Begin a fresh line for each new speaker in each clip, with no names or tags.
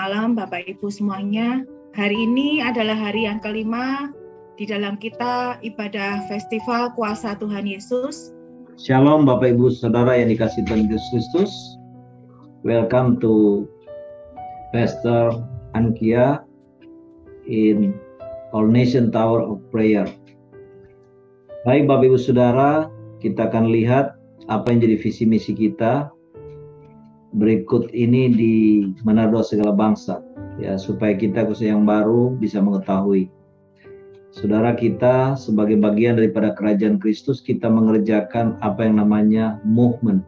malam Bapak Ibu semuanya. Hari ini adalah hari yang kelima di dalam kita ibadah Festival Kuasa Tuhan Yesus.
Shalom Bapak Ibu Saudara yang dikasihi Tuhan Yesus Kristus. Welcome to Pastor Ankia in All Nation Tower of Prayer. Baik Bapak Ibu Saudara, kita akan lihat apa yang jadi visi misi kita berikut ini di Menara Segala Bangsa, ya, supaya kita khususnya yang baru bisa mengetahui. Saudara, kita sebagai bagian daripada kerajaan Kristus, kita mengerjakan apa yang namanya movement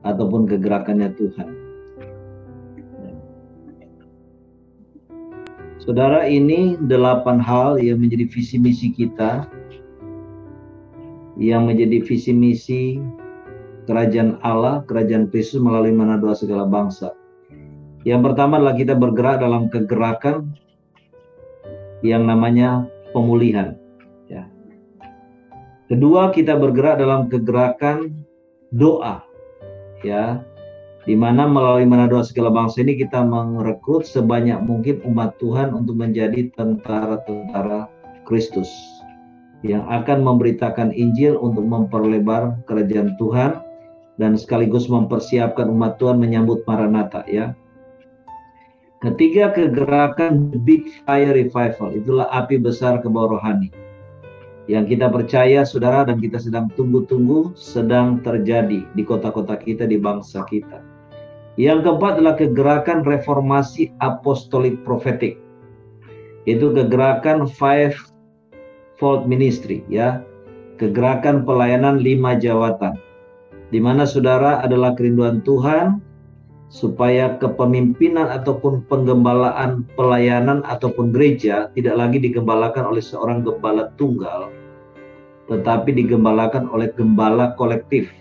ataupun kegerakannya Tuhan. Saudara, ini 8 hal yang menjadi visi misi kita, yang menjadi visi misi kerajaan Allah, kerajaan Kristus melalui Menara Segala Bangsa. Yang pertama adalah kita bergerak dalam kegerakan yang namanya pemulihan. Ya. Kedua, kita bergerak dalam kegerakan doa, ya, di mana melalui Menara Segala Bangsa ini kita merekrut sebanyak mungkin umat Tuhan untuk menjadi tentara-tentara Kristus yang akan memberitakan Injil untuk memperlebar kerajaan Tuhan dan sekaligus mempersiapkan umat Tuhan menyambut Maranatha, ya. Ketiga, kegerakan Big Fire Revival, itulah api besar kebawah rohani yang kita percaya saudara dan kita sedang tunggu-tunggu sedang terjadi di kota-kota kita, di bangsa kita. Yang keempat adalah kegerakan reformasi apostolik profetik, itu kegerakan Fivefold Ministry, ya, kegerakan pelayanan 5 jawatan, di mana saudara adalah kerinduan Tuhan supaya kepemimpinan ataupun penggembalaan pelayanan ataupun gereja tidak lagi digembalakan oleh seorang gembala tunggal, tetapi digembalakan oleh gembala kolektif,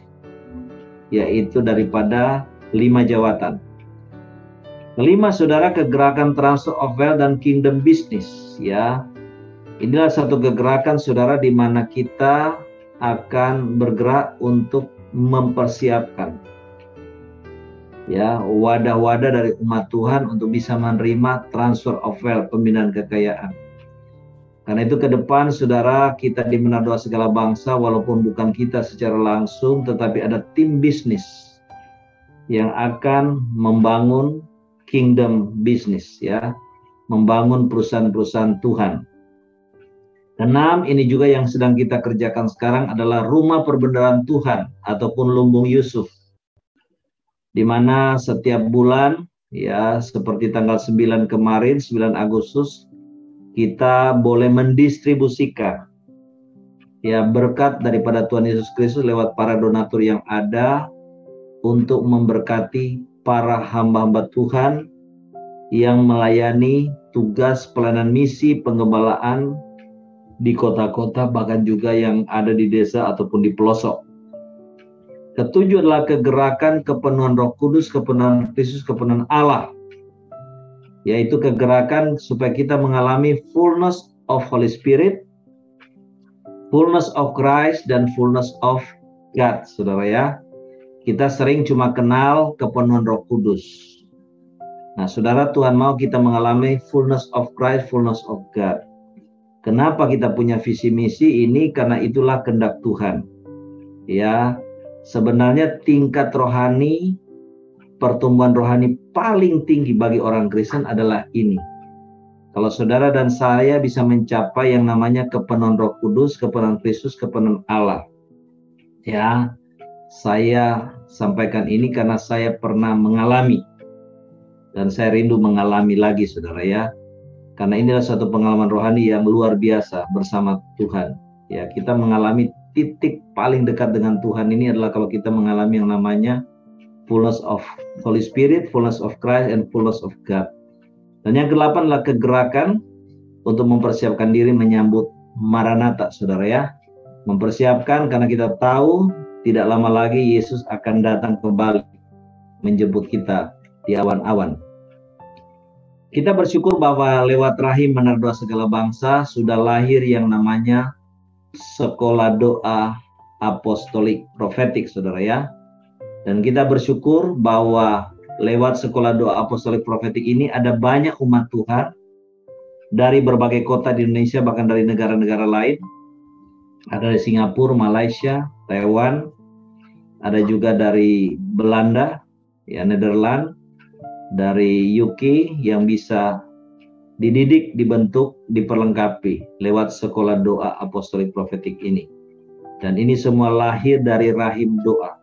yaitu daripada 5 jawatan. Kelima, saudara, kegerakan transfer of wealth dan kingdom business, ya. Inilah satu kegerakan saudara di mana kita akan bergerak untuk mempersiapkan, ya, wadah-wadah dari umat Tuhan untuk bisa menerima transfer of wealth, pembinaan kekayaan. Karena itu ke depan saudara, kita di Menara Segala Bangsa, walaupun bukan kita secara langsung, tetapi ada tim bisnis yang akan membangun kingdom business, ya, membangun perusahaan-perusahaan Tuhan. Keenam, ini juga yang sedang kita kerjakan sekarang adalah rumah perbendaharaan Tuhan ataupun lumbung Yusuf, di mana setiap bulan, ya, seperti tanggal 9 kemarin, 9 Agustus, kita boleh mendistribusikan, ya, berkat daripada Tuhan Yesus Kristus lewat para donatur yang ada untuk memberkati para hamba-hamba Tuhan yang melayani tugas pelayanan misi penggembalaan di kota-kota, bahkan juga yang ada di desa ataupun di pelosok. Ketujuh adalah kegerakan kepenuhan Roh Kudus, kepenuhan Kristus, kepenuhan Allah, yaitu kegerakan supaya kita mengalami fullness of Holy Spirit, fullness of Christ, dan fullness of God, saudara, ya. Kita sering cuma kenal kepenuhan Roh Kudus. Nah, saudara, Tuhan mau kita mengalami fullness of Christ, fullness of God. Kenapa kita punya visi misi ini? Karena itulah kehendak Tuhan, ya. Sebenarnya tingkat rohani, pertumbuhan rohani paling tinggi bagi orang Kristen adalah ini. Kalau saudara dan saya bisa mencapai yang namanya kepenuhan Roh Kudus, kepenuhan Kristus, kepenuhan Allah, ya. Saya sampaikan ini karena saya pernah mengalami dan saya rindu mengalami lagi, saudara, ya. Karena inilah satu pengalaman rohani yang luar biasa bersama Tuhan. Ya, kita mengalami titik paling dekat dengan Tuhan ini adalah kalau kita mengalami yang namanya fullness of Holy Spirit, fullness of Christ, and fullness of God. Dan yang ke-8 adalah kegerakan untuk mempersiapkan diri menyambut Maranatha, saudara, ya. Mempersiapkan karena kita tahu tidak lama lagi Yesus akan datang kembali menjemput kita di awan-awan. Kita bersyukur bahwa lewat rahim Menara Segala Bangsa sudah lahir yang namanya Sekolah Doa Apostolik Profetik, saudara, ya. Dan kita bersyukur bahwa lewat sekolah doa apostolik profetik ini ada banyak umat Tuhan dari berbagai kota di Indonesia, bahkan dari negara-negara lain. Ada dari Singapura, Malaysia, Taiwan, ada juga dari Belanda, ya, Nederland, dari UK yang bisa dididik, dibentuk, diperlengkapi lewat sekolah doa apostolik profetik ini. Dan ini semua lahir dari rahim doa,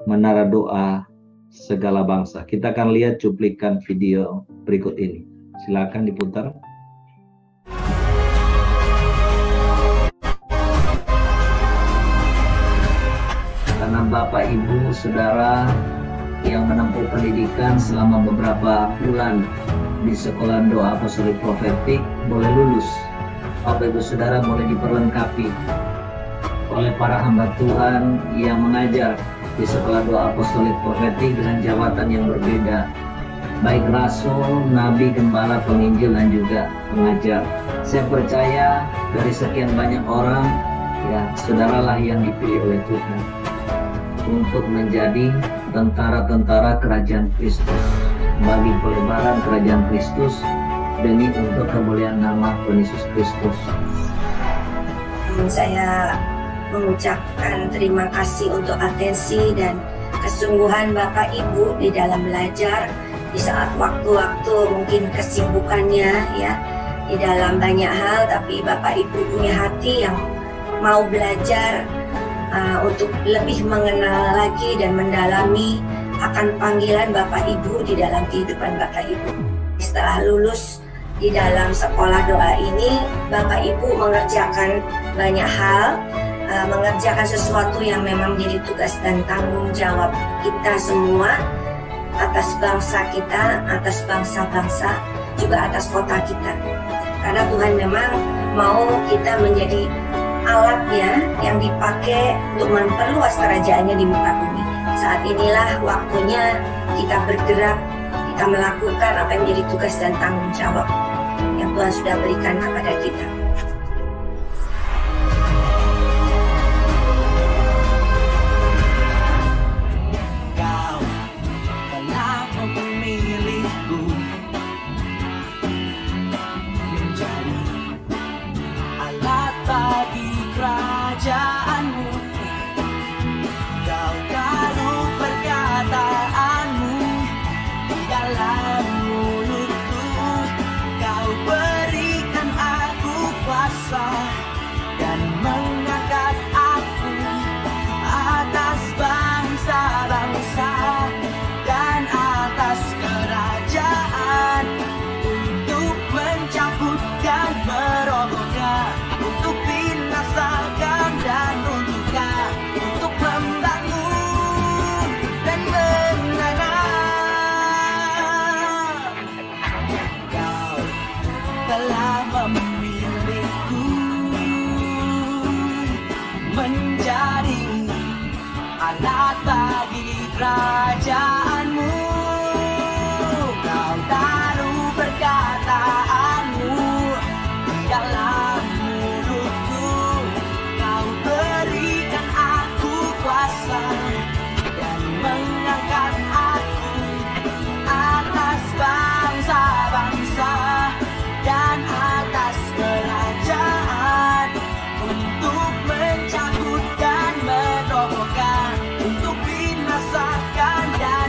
menara doa segala bangsa. Kita akan lihat cuplikan video berikut ini. Silakan diputar. Karena Bapak, Ibu, Saudara yang menempuh pendidikan selama beberapa bulan di sekolah doa apostolik profetik boleh lulus. Bapak, Ibu, Saudara boleh diperlengkapi oleh para hamba Tuhan yang mengajar di sekolah doa apostolik profetik dengan jabatan yang berbeda, baik rasul, nabi, gembala, penginjil, dan juga pengajar. Saya percaya dari sekian banyak orang, ya, saudaralah yang dipilih oleh Tuhan untuk menjadi tentara-tentara kerajaan Kristus, bagi pelebaran kerajaan Kristus, demi untuk kemuliaan nama Tuhan Yesus Kristus.
Saya mengucapkan terima kasih untuk atensi dan kesungguhan Bapak Ibu di dalam belajar di saat waktu-waktu mungkin kesibukannya, ya, di dalam banyak hal, tapi Bapak Ibu punya hati yang mau belajar untuk lebih mengenal lagi dan mendalami akan panggilan Bapak Ibu di dalam kehidupan Bapak Ibu. Setelah lulus di dalam sekolah doa ini, Bapak Ibu mengerjakan banyak hal, mengerjakan sesuatu yang memang menjadi tugas dan tanggung jawab kita semua atas bangsa kita, atas bangsa-bangsa, juga atas kota kita. Karena Tuhan memang mau kita menjadi alatnya yang dipakai untuk memperluas kerajaannya di muka bumi. Saat inilah waktunya kita bergerak, kita melakukan apa yang menjadi tugas dan tanggung jawab yang Tuhan sudah berikan kepada kita.
Kerajaanmu, kau taruh perkataanmu di dalam mulutku, kau berikan aku kuasa dan mengangkat aku atas bangsa-bangsa dan atas kerajaan, untuk mencabut dan merobohkan, untuk binasakan dan runtuhkan, untuk membangun dan menanam. Kau telah memilihku menjadi alat bagi kerajaanmu. Kau taruh perkataanmu di dalam mulutku, kau berikan aku kuasa dan mengangkat aku atas bangsa-bangsa dan atas kerajaan, untuk mencabut dan merobohkan, untuk binasakan dan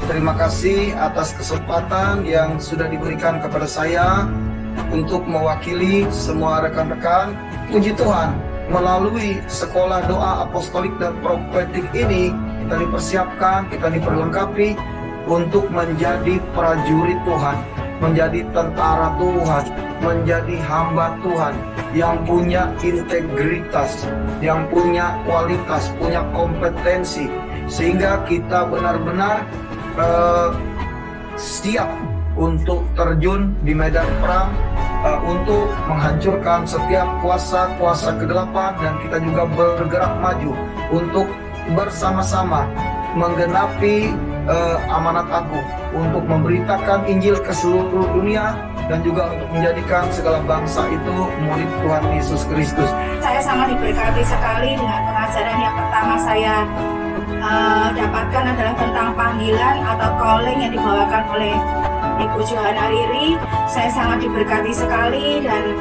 terima kasih atas kesempatan yang sudah diberikan kepada saya untuk mewakili semua rekan-rekan. Puji Tuhan, melalui sekolah doa apostolik dan profetik ini, kita dipersiapkan, kita diperlengkapi untuk menjadi prajurit Tuhan, menjadi tentara Tuhan, menjadi hamba Tuhan yang punya integritas, yang punya kualitas, punya kompetensi, sehingga kita benar-benar siap untuk terjun di medan perang, untuk menghancurkan setiap kuasa-kuasa kegelapan, dan kita juga bergerak maju untuk bersama-sama menggenapi amanat agung untuk memberitakan Injil ke seluruh dunia dan juga untuk menjadikan segala bangsa itu murid Tuhan Yesus Kristus.
Saya sangat diberkati sekali dengan pengajaran yang pertama saya dapatkan adalah tentang panggilan atau calling yang dibawakan oleh Ibu Johanna Riri. Saya sangat diberkati sekali, dan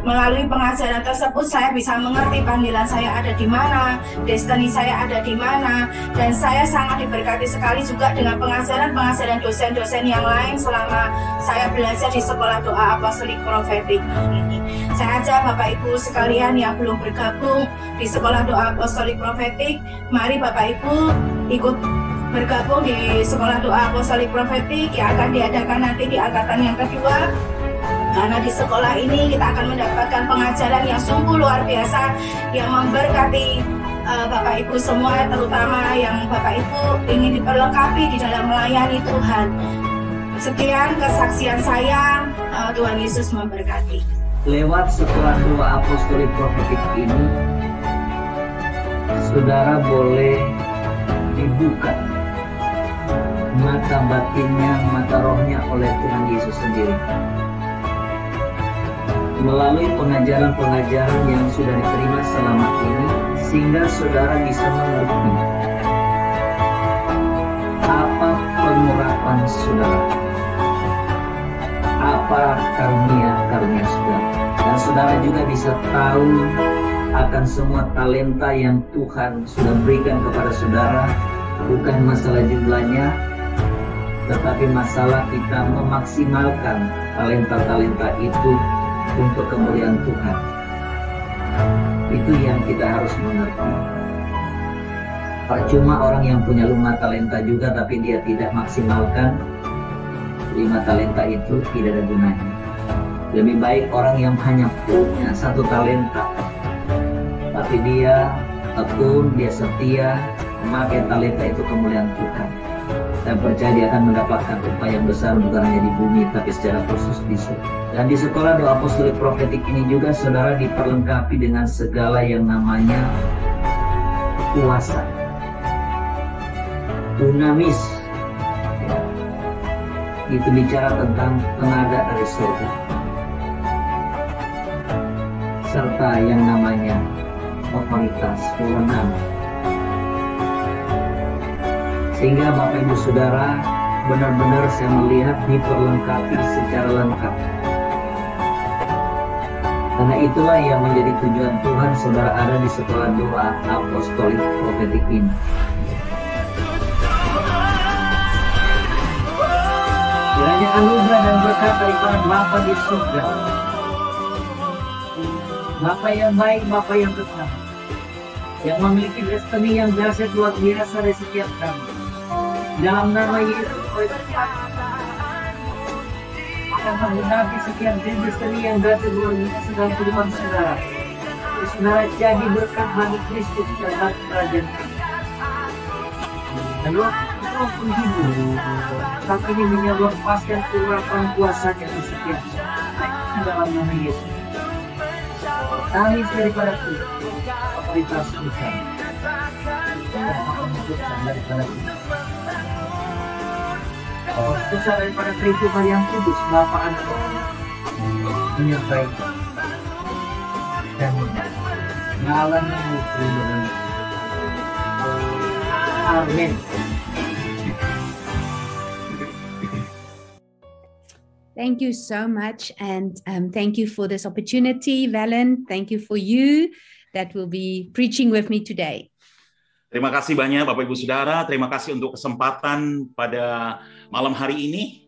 melalui pengajaran tersebut saya bisa mengerti panggilan saya ada di mana, destiny saya ada di mana, dan saya sangat diberkati sekali juga dengan pengajaran dosen-dosen yang lain selama saya belajar di sekolah doa apostolik profetik ini. Saya ajak Bapak Ibu sekalian yang belum bergabung di sekolah doa apostolik profetik, mari Bapak Ibu ikut bergabung di sekolah doa apostolik profetik yang akan diadakan nanti di angkatan yang kedua. Karena di sekolah ini kita akan mendapatkan pengajaran yang sungguh luar biasa, yang memberkati Bapak Ibu semua, terutama yang Bapak Ibu ingin diperlengkapi di dalam melayani Tuhan. Sekian kesaksian saya, Tuhan Yesus memberkati.
Lewat sekolah doa apostolik profetik ini, saudara boleh dibuka mata batinnya, mata rohnya oleh Tuhan Yesus sendiri. Melalui pengajaran-pengajaran yang sudah diterima selama ini, sehingga saudara bisa mengerti apa pengurapan saudara, apa karunia-karunia saudara, dan saudara juga bisa tahu akan semua talenta yang Tuhan sudah berikan kepada saudara. Bukan masalah jumlahnya, tetapi masalah kita memaksimalkan talenta-talenta itu untuk kemuliaan Tuhan. Itu yang kita harus mengerti. Percuma orang yang punya 5 talenta juga tapi dia tidak maksimalkan 5 talenta itu, tidak ada gunanya. Lebih baik orang yang hanya punya 1 talenta tapi dia tekun, dia setia memakai talenta itu kemuliaan Tuhan. Saya percaya dia akan mendapatkan upah yang besar, bukan hanya di bumi tapi secara khusus di surga. Dan di sekolah doa apostolik profetik ini juga saudara diperlengkapi dengan segala yang namanya kuasa, dunamis. Itu bicara tentang tenaga dari surga, serta yang namanya otoritas, wewenang. Sehingga Bapak Ibu Saudara benar-benar saya melihat diperlengkapi secara lengkap. Karena itulah yang menjadi tujuan Tuhan saudara ada di sekolah doa apostolik profetik ini. Kiranya anugerah dan berkat daripada Bapa di surga, Bapa yang baik, Bapa yang tetap, yang memiliki destiny yang dahsyat luar biasa dari setiap kami, dalam nama Yesus akan menggenapi sekian destiny yang dahsyat luar biasa dalam kehidupan saudara. Saudara jadi berkat bagi Kristus dan bagi kerajaan. Dan Roh penghibur saat ini menyalurkan kurapan kuasanya di setiap dalam nama Yesus. Tangis daripada Tuhan, otoritas Tuhan, dan pengutusan daripada Tuhan. Pengutusan daripada Tuhan yang kudus, Bapa Anak menyertai dan nyala mengukur. Amin.
Thank you so much, and thank you for this opportunity, Valen. Thank you for you that will be preaching with me today.
Terima kasih banyak Bapak Ibu Saudara, terima kasih untuk kesempatan pada malam hari ini.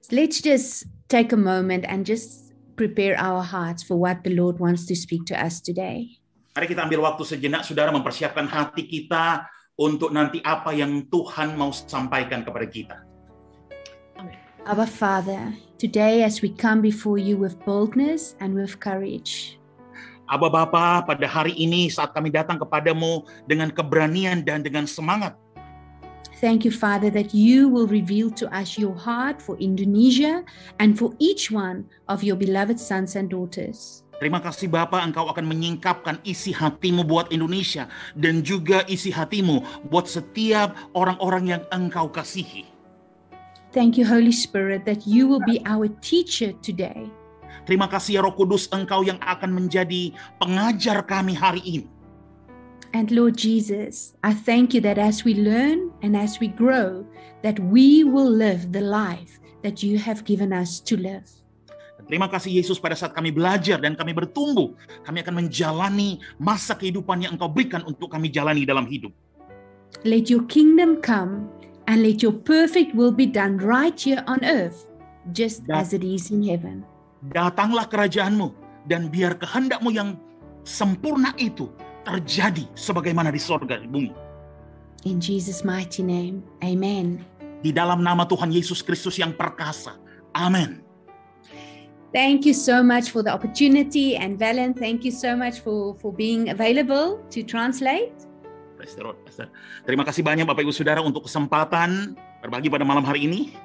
Let's just take a moment and just prepare our hearts for what the Lord wants to speak to us today.
Mari kita ambil waktu sejenak, Saudara, mempersiapkan hati kita untuk nanti apa yang Tuhan mau sampaikan kepada kita.
Our Father, today as we come before you with boldness and with courage,
Aba Bapa, pada hari ini saat kami datang kepadamu dengan keberanian dan dengan semangat.
thank you, Father, that you will reveal to us your heart for Indonesia and for each one of your beloved sons and daughters.
Terima kasih Bapa, Engkau akan menyingkapkan isi hatimu buat Indonesia dan juga isi hatimu buat setiap orang-orang yang Engkau kasihi.
Thank you, Holy Spirit, that you will be our teacher today.
Terima kasih ya Roh Kudus, Engkau yang akan menjadi pengajar kami hari ini.
And Lord Jesus, I thank you that as we learn and as we grow, that we will live the life that you have given us to live.
Terima kasih Yesus, pada saat kami belajar dan kami bertumbuh, kami akan menjalani masa kehidupan yang Engkau berikan untuk kami jalani dalam hidup.
Let your kingdom come and let your perfect will be done right here on earth, just as it is in heaven.
Datanglah kerajaan-Mu dan biar kehendak-Mu yang sempurna itu terjadi sebagaimana di sorga di bumi.
In Jesus' mighty name, amen.
Di dalam nama Tuhan Yesus Kristus yang perkasa. Amin.
Thank you so much for the opportunity, and Valen, thank you so much for being available to translate.
Praise the Lord, Pastor. Terima kasih banyak Bapak Ibu Saudara untuk kesempatan berbagi pada malam hari ini.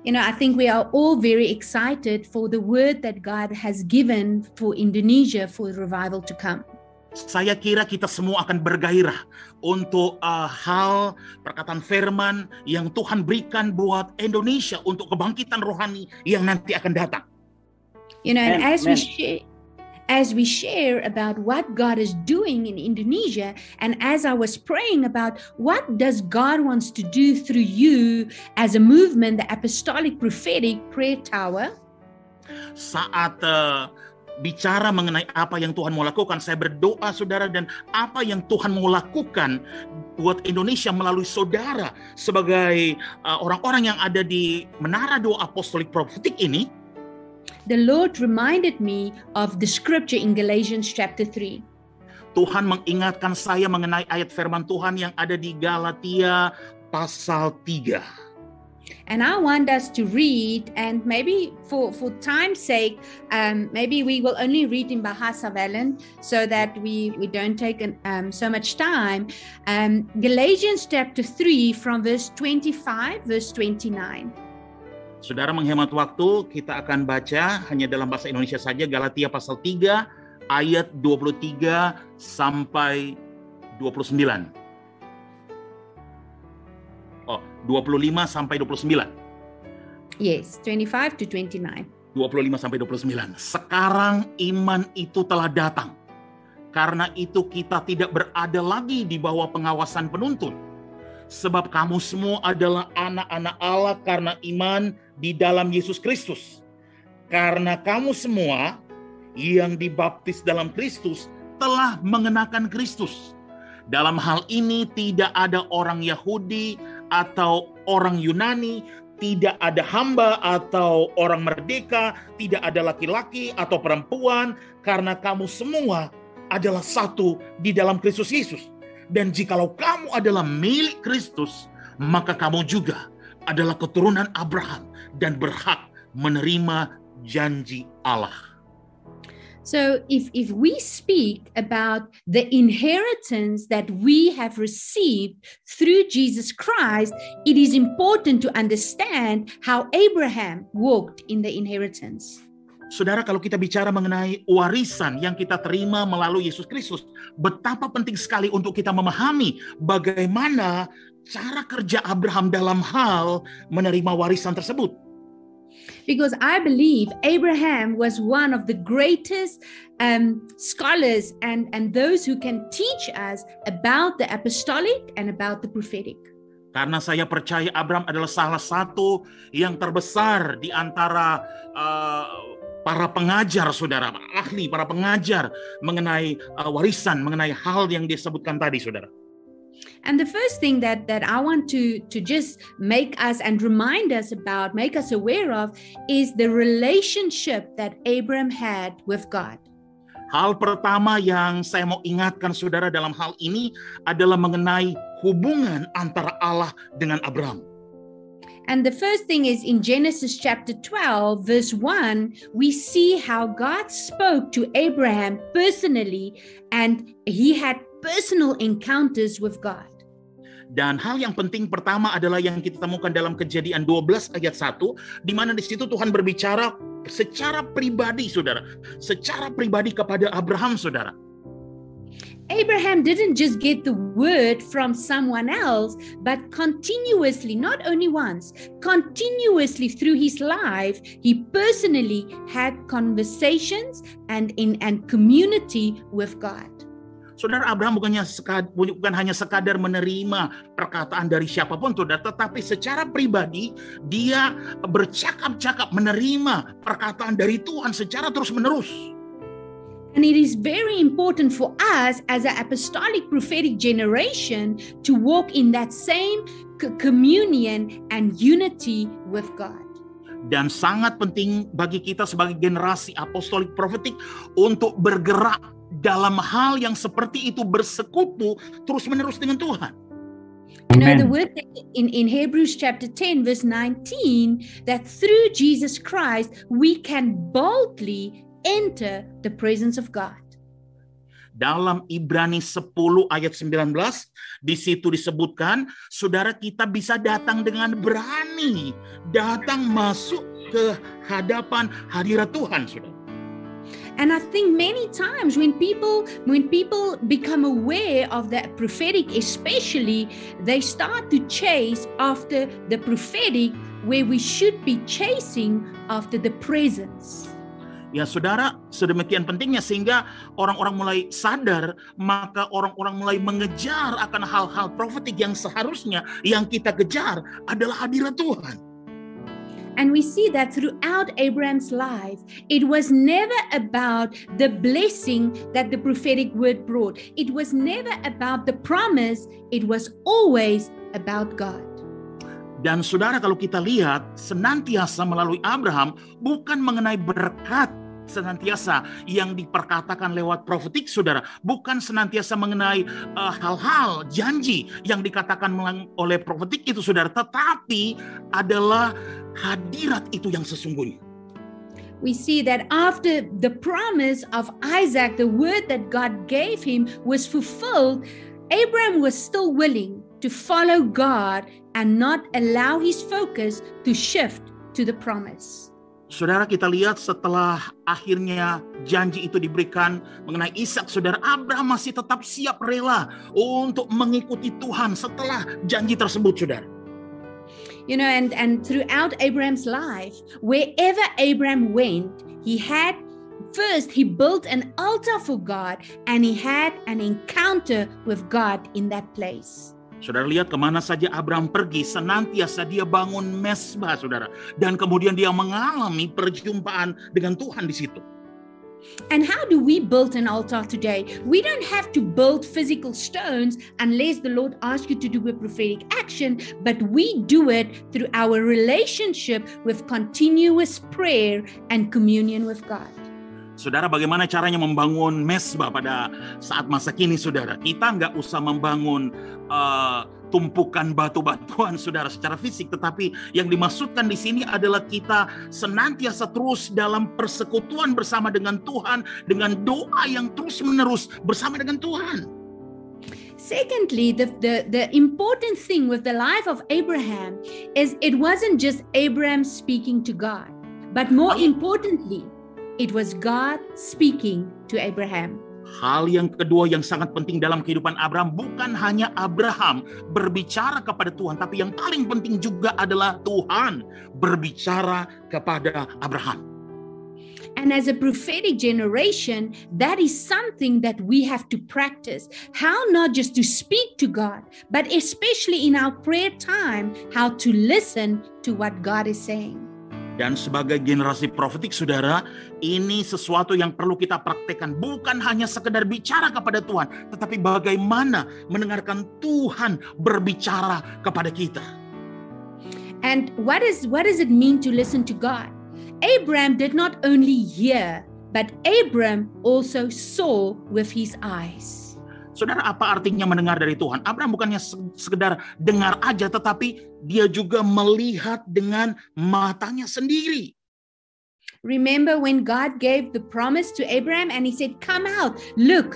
You know, I think we are all very excited for the word that God has given for Indonesia for revival to come.
Saya kira kita semua akan bergairah untuk hal perkataan firman yang Tuhan berikan buat Indonesia untuk kebangkitan rohani yang nanti akan datang.
You know, and as we share about what God is doing in Indonesia, and as I was praying about what does God wants to do through you as a movement, the Apostolic Prophetic Prayer Tower.
Saat bicara mengenai apa yang Tuhan mau lakukan, saya berdoa Saudara, dan apa yang Tuhan mau lakukan buat Indonesia melalui saudara sebagai orang-orang yang ada di Menara Doa Apostolik Prophetik ini.
The Lord reminded me of the scripture in Galatians chapter 3.
Tuhan mengingatkan saya mengenai ayat firman Tuhan yang ada di Galatia pasal 3.
And I want us to read, and maybe for time's sake, maybe we will only read in Bahasa Valen so that we don't take so much time. Galatians chapter 3 from verse 25, verse 29.
Saudara menghemat waktu, kita akan baca hanya dalam bahasa Indonesia saja, Galatia pasal 3 ayat 23 sampai 29. 25 sampai 29.
Yes, 25 to 29.
25 sampai 29. Sekarang iman itu telah datang. Karena itu kita tidak berada lagi di bawah pengawasan penuntun. Sebab kamu semua adalah anak-anak Allah karena iman di dalam Yesus Kristus. Karena kamu semua yang dibaptis dalam Kristus telah mengenakan Kristus. Dalam hal ini tidak ada orang Yahudi atau orang Yunani, tidak ada hamba atau orang merdeka, tidak ada laki-laki atau perempuan, karena kamu semua adalah satu di dalam Kristus Yesus. Dan jikalau kamu adalah milik Kristus, maka kamu juga adalah keturunan Abraham dan berhak menerima janji Allah.
So if we speak about the inheritance that we have received through Jesus Christ, it is important to understand how Abraham walked in the inheritance.
Saudara, kalau kita bicara mengenai warisan yang kita terima melalui Yesus Kristus, betapa penting sekali untuk kita memahami bagaimana cara kerja Abraham dalam hal menerima warisan tersebut.
Because I believe Abraham was one of the greatest scholars and those who can teach us about the apostolic and about the prophetic.
Karena saya percaya Abraham adalah salah satu yang terbesar di antara para pengajar, saudara, ahli, para pengajar mengenai warisan, mengenai hal yang disebutkan tadi, saudara.
And the first thing that I want to just make us and remind us about, make us aware of, is the relationship that Abraham had with God.
Hal pertama yang saya mau ingatkan, saudara, dalam hal ini adalah mengenai hubungan antara Allah dengan Abraham.
And the first thing is in Genesis chapter 12, verse 1, we see how God spoke to Abraham personally, and he had personal encounters with God.
Dan hal yang penting pertama adalah yang kita temukan dalam Kejadian 12 ayat 1, di mana di situ Tuhan berbicara secara pribadi, saudara. Secara pribadi kepada Abraham, saudara.
Abraham didn't just get the word from someone else, but continuously, not only once, continuously through his life, he personally had conversations and community with God.
Saudara, Abraham bukan hanya sekadar menerima perkataan dari siapapun, saudara, tetapi secara pribadi dia bercakap-cakap menerima perkataan dari Tuhan secara terus-menerus.
And it is very important for us as an apostolic prophetic generation to walk in that same communion and unity with God.
Dan sangat penting bagi kita sebagai generasi apostolik profetik untuk bergerak dalam hal yang seperti itu, bersekutu terus-menerus dengan Tuhan.
You know, the word in Hebrews chapter 10 verse 19, that through Jesus Christ we can boldly enter the presence of God.
Dalam Ibrani 10 ayat 19, di situ disebutkan, saudara, kita bisa datang dengan berani, datang masuk ke hadapan hadirat Tuhan, saudara.
And I think many times when people become aware of that prophetic, especially, they start to chase after the prophetic where we should be chasing after the presence.
Ya saudara, sedemikian pentingnya sehingga orang-orang mulai sadar, maka orang-orang mulai mengejar akan hal-hal profetik yang seharusnya yang kita kejar adalah hadirat Tuhan.
And we see that throughout Abraham's life, it was never about the blessing that the prophetic word brought. It was never about the promise. It was always about God.
Dan saudara, kalau kita lihat senantiasa melalui Abraham bukan mengenai berkat senantiasa yang diperkatakan lewat profetik, saudara, bukan senantiasa mengenai hal-hal janji yang dikatakan oleh profetik itu, saudara, tetapi adalah hadirat itu yang sesungguhnya.
We see that after the promise of Isaac, the word that God gave him was fulfilled, Abraham was still willing to follow God and not allow his focus to shift to the promise.
Saudara, kita lihat setelah akhirnya janji itu diberikan mengenai Ishak, saudara, Abraham masih tetap siap rela untuk mengikuti Tuhan setelah janji tersebut, saudara.
You know, and throughout Abraham's life, wherever Abraham went, he built an altar for God, and he had an encounter with God in that place.
Saudara lihat kemana saja Abraham pergi, senantiasa dia bangun mesbah, saudara. Dan kemudian dia mengalami perjumpaan dengan Tuhan di situ.
And how do we build an altar today? We don't have to build physical stones unless the Lord asks you to do a prophetic action, but we do it through our relationship with continuous prayer and communion with God.
Saudara, bagaimana caranya membangun mesbah pada saat masa kini, saudara? Kita nggak usah membangun tumpukan batu-batuan, saudara, secara fisik, tetapi yang dimaksudkan di sini adalah kita senantiasa terus dalam persekutuan bersama dengan Tuhan, dengan doa yang terus-menerus bersama dengan Tuhan.
Secondly, the important thing with the life of Abraham is it wasn't just Abraham speaking to God, but more importantly, it was God speaking to Abraham.
Hal yang kedua yang sangat penting dalam kehidupan Abraham, bukan hanya Abraham berbicara kepada Tuhan, tapi yang paling penting juga adalah Tuhan berbicara kepada Abraham.
And as a prophetic generation, that is something that we have to practice. How not just to speak to God, but especially in our prayer time, how to listen to what God is saying.
Dan sebagai generasi profetik, saudara, ini sesuatu yang perlu kita praktekkan. Bukan hanya sekedar bicara kepada Tuhan, tetapi bagaimana mendengarkan Tuhan berbicara kepada kita.
And what does it mean to listen to God? Abraham did not only hear, but Abraham also saw with his eyes.
Saudara, apa artinya mendengar dari Tuhan? Abraham bukannya sekedar dengar aja, tetapi dia juga melihat dengan matanya sendiri.
Remember when God gave the promise to Abraham and he said, "Come out, look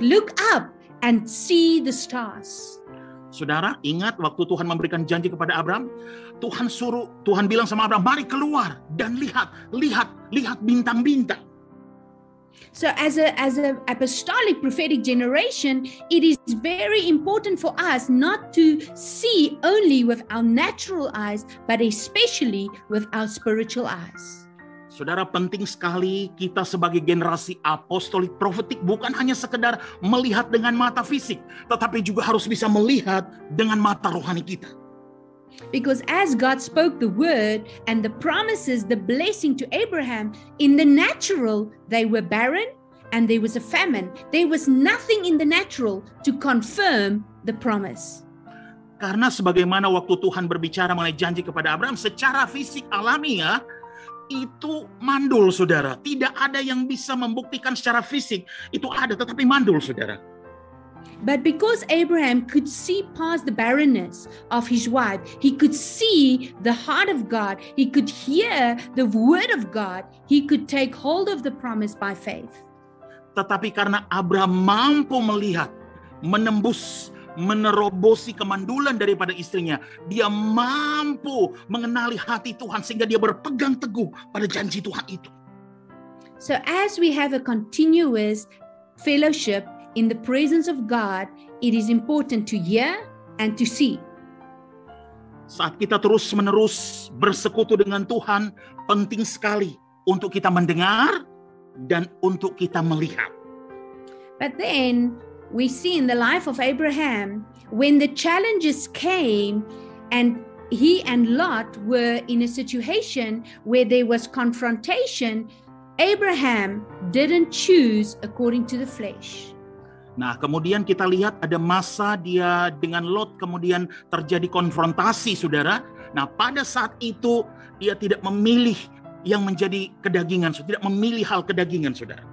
up and see the stars."
Saudara, ingat waktu Tuhan memberikan janji kepada Abraham, Tuhan bilang sama Abraham, "Mari keluar dan lihat bintang-bintang."
So as a apostolic prophetic generation, it is very important for us not to see only with our natural eyes, but especially with our spiritual eyes.
Saudara, penting sekali kita sebagai generasi apostolik profetik bukan hanya sekedar melihat dengan mata fisik, tetapi juga harus bisa melihat dengan mata rohani kita.
Because as God spoke the word and the promises, the blessing to Abraham, in the natural, they were barren and there was a famine. There was nothing in the natural to confirm the promise.
Karena sebagaimana waktu Tuhan berbicara mengenai janji kepada Abraham, secara fisik alamiah, itu mandul, saudara. Tidak ada yang bisa membuktikan secara fisik. Itu ada, tetapi mandul, saudara.
But because Abraham could see past the barrenness of his wife, he could see the heart of God, he could hear the word of God, he could take hold of the promise by faith.
Tetapi karena Abraham mampu melihat, menembus, menerobosi kemandulan daripada istrinya, dia mampu mengenali hati Tuhan sehingga dia berpegang teguh pada janji Tuhan itu.
So as we have a continuous fellowship in the presence of God, it is important to hear and to see.
Saat kita terus-menerus bersekutu dengan Tuhan, penting sekali untuk kita mendengar dan untuk kita melihat.
But then we see in the life of Abraham, when the challenges came and he and Lot were in a situation where there was confrontation, Abraham didn't choose according to the flesh.
Nah, kemudian kita lihat ada masa dia dengan Lot kemudian terjadi konfrontasi, saudara. Nah, pada saat itu dia tidak memilih yang menjadi kedagingan, tidak memilih hal kedagingan, saudara.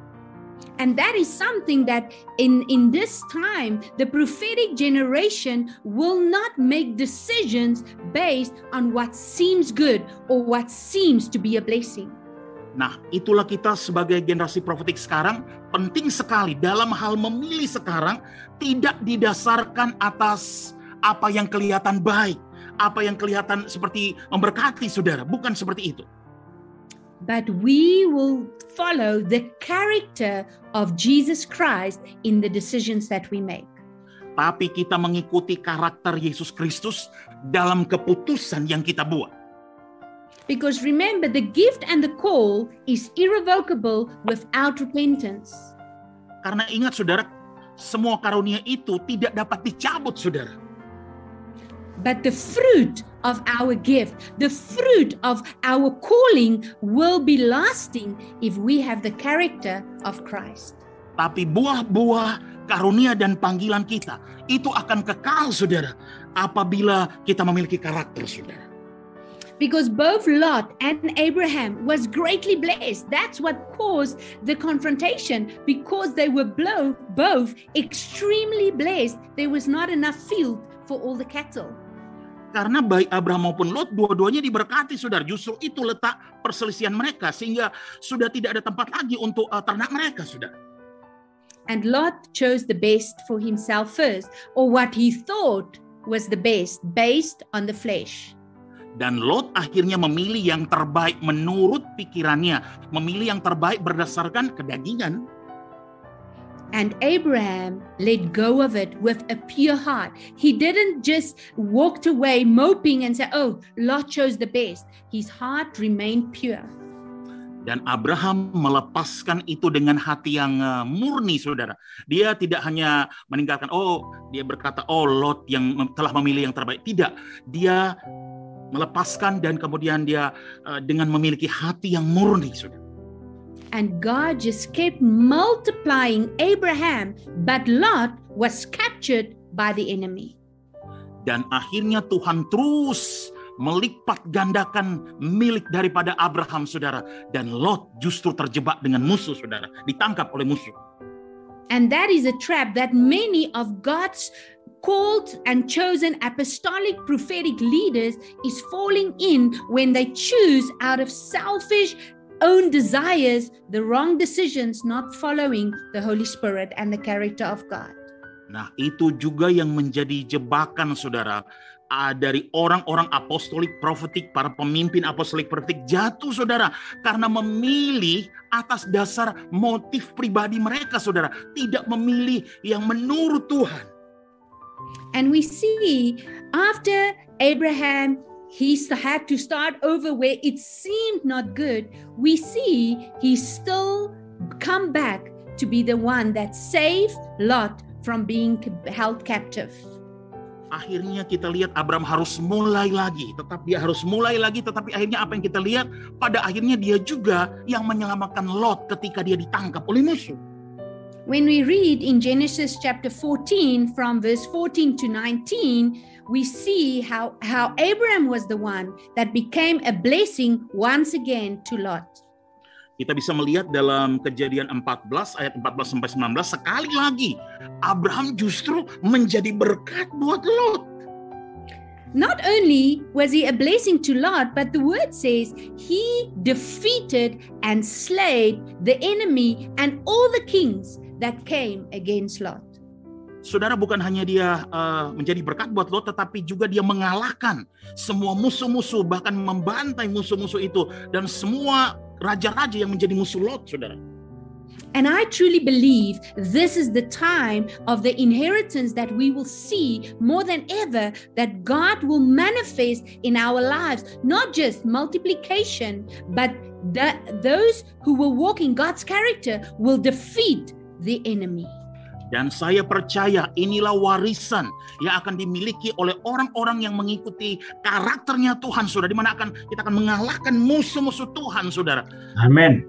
And that is something that in this time, the prophetic generation will not make decisions based on what seems good or what seems to be a blessing.
Nah, itulah kita sebagai generasi profetik sekarang, penting sekali dalam hal memilih sekarang tidak didasarkan atas apa yang kelihatan baik, apa yang kelihatan seperti memberkati, saudara. Bukan seperti itu.
But we will follow the character of Jesus Christ in the decisions that we make.
Tapi kita mengikuti karakter Yesus Kristus dalam keputusan yang kita buat.
Because remember, the gift and the call is irrevocable without repentance.
Karena ingat, saudara, semua karunia itu tidak dapat dicabut, saudara.
But the fruit of our gift, the fruit of our calling will be lasting if we have the character of Christ.
Tapi buah-buah karunia dan panggilan kita itu akan kekal, saudara, apabila kita memiliki karakter, saudara.
Because both Lot and Abraham was greatly blessed. That's what caused the confrontation. Because they were both extremely blessed, there was not enough field for all the cattle.
Karena baik Abraham maupun Lot, dua-duanya diberkati, saudara. Justru itu letak perselisihan mereka, sehingga sudah tidak ada tempat lagi untuk ternak mereka, saudara.
And Lot chose the best for himself first, or what he thought was the best, based on the flesh.
Dan Lot akhirnya memilih yang terbaik menurut pikirannya, memilih yang terbaik berdasarkan kedagingan.
And Abraham let go of it with a pure heart. He didn't just walk away moping and say, "Oh, Lot chose the best." His heart remained pure.
Dan Abraham melepaskan itu dengan hati yang murni, saudara. Dia tidak hanya meninggalkan, dia berkata, Lot yang telah memilih yang terbaik. Tidak, dia melepaskan dan kemudian dia dengan memiliki hati yang murni, saudara.
And God just kept multiplying Abraham, but Lot was captured by the enemy.
Dan akhirnya Tuhan terus melipat gandakan milik daripada Abraham, saudara. Dan Lot justru terjebak dengan musuh, saudara. Ditangkap oleh musuh.
And that is a trap that many of God's called and chosen apostolic prophetic leaders is falling in when they choose out of selfish own desires the wrong decisions, not following the Holy Spirit and the character of God.
Nah, itu juga yang menjadi jebakan, saudara, dari orang-orang apostolik profetik, para pemimpin apostolik profetik jatuh, saudara, karena memilih atas dasar motif pribadi mereka, saudara, tidak memilih yang menurut Tuhan.
And we see after Abraham, he had to start over where it seemed not good. We see he still come back to be the one that saved Lot from being held captive.
Akhirnya kita lihat Abraham harus mulai lagi, tetapi akhirnya apa yang kita lihat? Pada akhirnya dia juga yang menyelamatkan Lot ketika dia ditangkap oleh musuh.
When we read in Genesis chapter 14 from verse 14 to 19, we see how Abraham was the one that became a blessing once again to Lot.
Kita bisa melihat dalam Kejadian 14 ayat 14 sampai 19, sekali lagi Abraham justru menjadi berkat buat Lot.
Not only was he a blessing to Lot, but the word says he defeated and slayed the enemy and all the kings that came against Lot.
Saudara, bukan hanya dia menjadi berkat buat Lot, tetapi juga dia mengalahkan semua musuh-musuh, bahkan membantai musuh-musuh itu dan semua raja-raja yang menjadi musuh Lot, saudara.
And I truly believe this is the time of the inheritance that we will see more than ever, that God will manifest in our lives, not just multiplication, but those who will walk in God's character will defeat the enemy.
Dan saya percaya inilah warisan yang akan dimiliki oleh orang-orang yang mengikuti karakternya Tuhan, saudara, di mana kita akan mengalahkan musuh-musuh Tuhan, saudara.
Amin.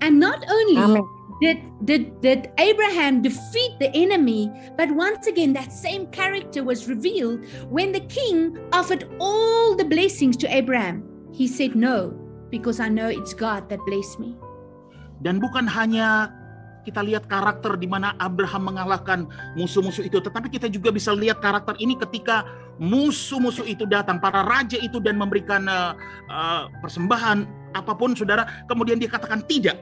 And not only did Abraham defeat the enemy, but once again that same character was revealed when the king offered all the blessings to Abraham. He said no, because I know it's God that blessed me.
Dan bukan hanya kita lihat karakter di mana Abraham mengalahkan musuh-musuh itu, tetapi kita juga bisa lihat karakter ini ketika musuh-musuh itu datang, para raja itu, dan memberikan persembahan apapun, saudara, kemudian dia katakan tidak.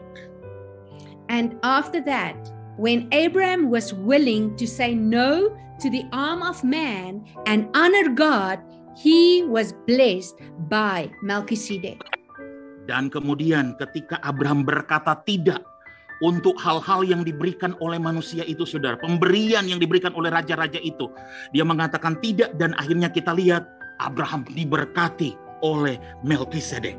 And after that, when Abraham was willing to say no to the arm of man and honor God, he was blessed by Melchizedek.
Dan kemudian ketika Abraham berkata tidak untuk hal-hal yang diberikan oleh manusia itu, saudara, pemberian yang diberikan oleh raja-raja itu, dia mengatakan tidak, dan akhirnya kita lihat Abraham diberkati oleh Melchizedek.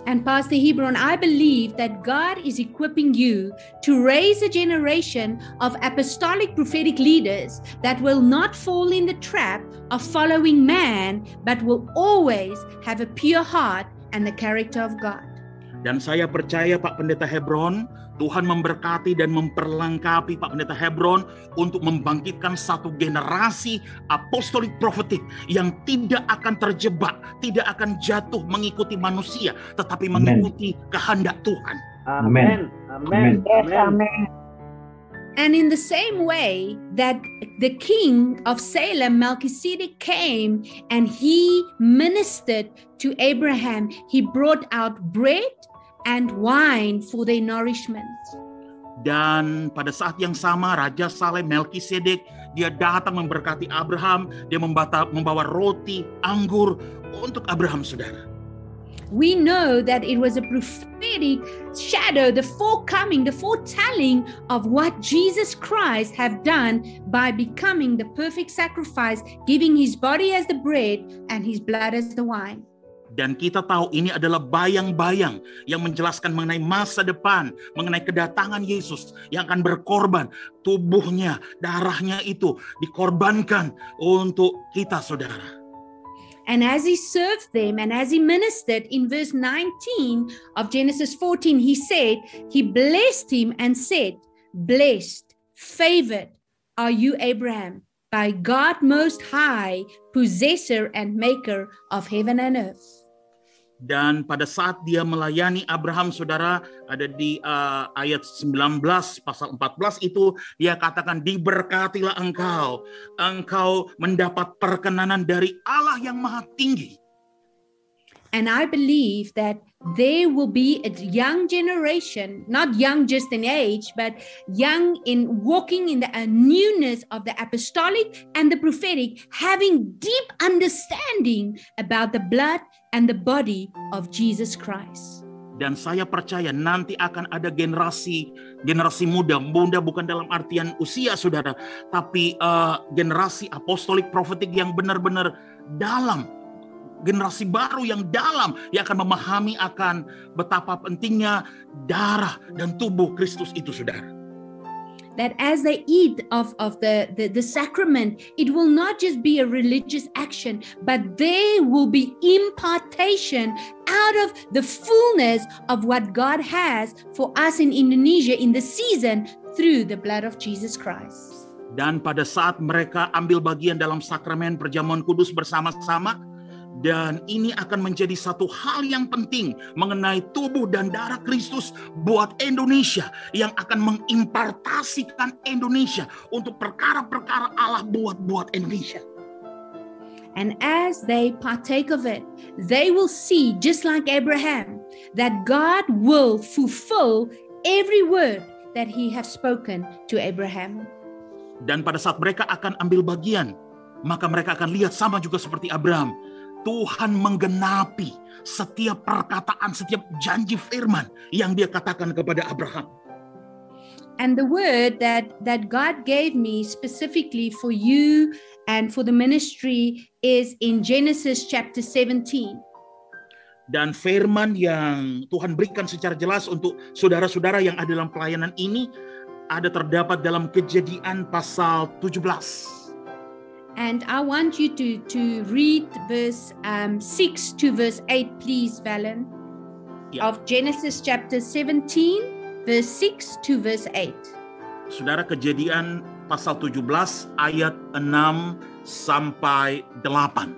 And Pastor Hebron, I believe that God is equipping you to raise a generation of apostolic prophetic leaders that will not fall in the trap of following man, but will always have a pure heart and the character of God.
Dan saya percaya, Pak Pendeta Hebron, Tuhan memberkati dan memperlengkapi Pak Pendeta Hebron untuk membangkitkan satu generasi apostolik profetik yang tidak akan terjebak, tidak akan jatuh mengikuti manusia, tetapi mengikuti kehendak Tuhan.
Amin. Amin.
Amin.
And in the same way that the king of Salem, Melchizedek, came and he ministered to Abraham, he brought out bread and wine for their nourishment.
Dan pada saat yang sama, Raja Salem, Melchizedek, dia datang memberkati Abraham, dia membawa roti, anggur untuk Abraham, saudara.
We know that it was a prophetic shadow, the foretelling of what Jesus Christ have done by becoming the perfect sacrifice, giving his body as the bread and his blood as the wine.
Dan kita tahu ini adalah bayang-bayang yang menjelaskan mengenai masa depan, mengenai kedatangan Yesus yang akan berkorban. Tubuhnya, darahnya itu dikorbankan untuk kita, saudara.
And as he served them and as he ministered, in verse 19 of Genesis 14, he said, he blessed him and said, "Blessed, favored are you, Abraham, by God Most High, possessor and maker of heaven and earth."
Dan pada saat dia melayani Abraham, saudara, ada di ayat 19 pasal 14 itu, dia katakan, diberkatilah engkau mendapat perkenanan dari Allah yang maha tinggi.
And I believe that there will be a young generation, not young just in age, but young in walking in the newness of the apostolic and the prophetic, having deep understanding about the blood and the body of Jesus Christ.
Dan saya percaya nanti akan ada generasi muda bukan dalam artian usia, saudara, tapi generasi apostolik profetik yang benar-benar dalam. Generasi baru yang dalam, yang akan memahami akan betapa pentingnya darah dan tubuh Kristus itu, saudara.
That as they eat of the sacrament, it will not just be a religious action, but there will be impartation out of the fullness of what God has for us in Indonesia in the season through the blood of Jesus Christ.
Dan pada saat mereka ambil bagian dalam sakramen perjamuan kudus bersama-sama, dan ini akan menjadi satu hal yang penting mengenai tubuh dan darah Kristus buat Indonesia, yang akan mengimpartasikan Indonesia untuk perkara-perkara Allah buat Indonesia.
And as they partake of it, they will see, just like Abraham, that God will fulfill every word that he has spoken to Abraham.
Dan pada saat mereka akan ambil bagian, maka mereka akan lihat sama juga seperti Abraham. Tuhan menggenapi setiap perkataan, setiap janji firman yang dia katakan kepada Abraham.
And the word that God gave me specifically for you and for the ministry is in Genesis chapter 17.
Dan firman yang Tuhan berikan secara jelas untuk saudara-saudara yang ada dalam pelayanan ini ada terdapat dalam Kejadian pasal 17.
And I want you to read verse 6 to verse 8, please, Valen, of Genesis chapter 17, verse 6 to verse 8.
Saudara, Kejadian pasal 17 ayat 6 sampai 8.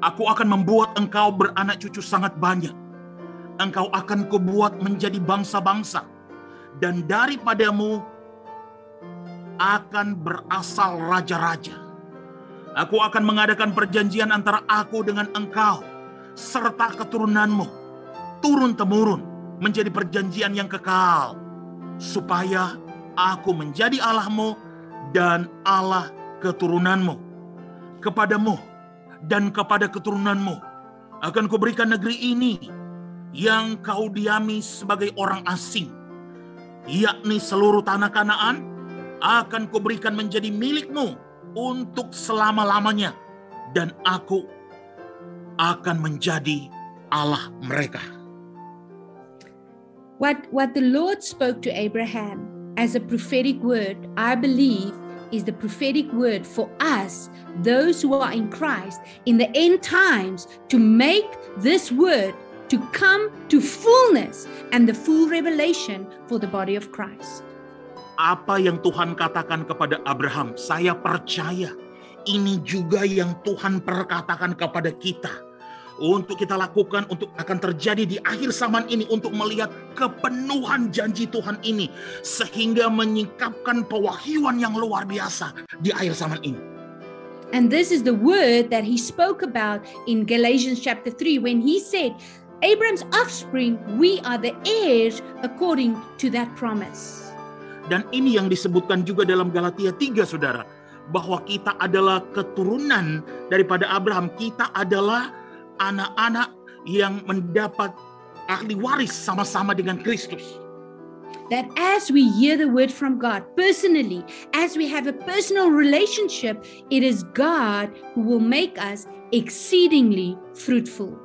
Aku akan membuat engkau beranak cucu sangat banyak. Engkau akan kubuat menjadi bangsa-bangsa, dan daripadamu akan berasal raja-raja. Aku akan mengadakan perjanjian antara aku dengan engkau serta keturunanmu turun-temurun menjadi perjanjian yang kekal, supaya aku menjadi Allahmu dan Allah keturunanmu. Kepadamu dan kepada keturunanmu akan kuberikan negeri ini yang kau diami sebagai orang asing, yakni seluruh tanah Kanaan akan kuberikan menjadi milikmu untuk selama-lamanya, dan aku akan menjadi Allah mereka.
What the Lord spoke to Abraham as a prophetic word, I believe, is the prophetic word for us, those who are in Christ, in the end times, to make this word to come to fullness and the full revelation for the body of Christ.
Apa yang Tuhan katakan kepada Abraham, saya percaya ini juga yang Tuhan perkatakan kepada kita. Untuk kita lakukan, untuk akan terjadi di akhir zaman ini, untuk melihat kepenuhan janji Tuhan ini, sehingga menyingkapkan pewahyuan yang luar biasa di akhir zaman ini.
And this is the word that he spoke about in Galatians chapter 3 when he said, Abraham's offspring, we are the heirs according to that promise.
Dan ini yang disebutkan juga dalam Galatia 3, saudara. Bahwa kita adalah keturunan daripada Abraham. Kita adalah anak-anak yang mendapat ahli waris sama-sama dengan Kristus.
That as we hear the word from God personally, as we have a personal relationship, it is God who will make us exceedingly fruitful.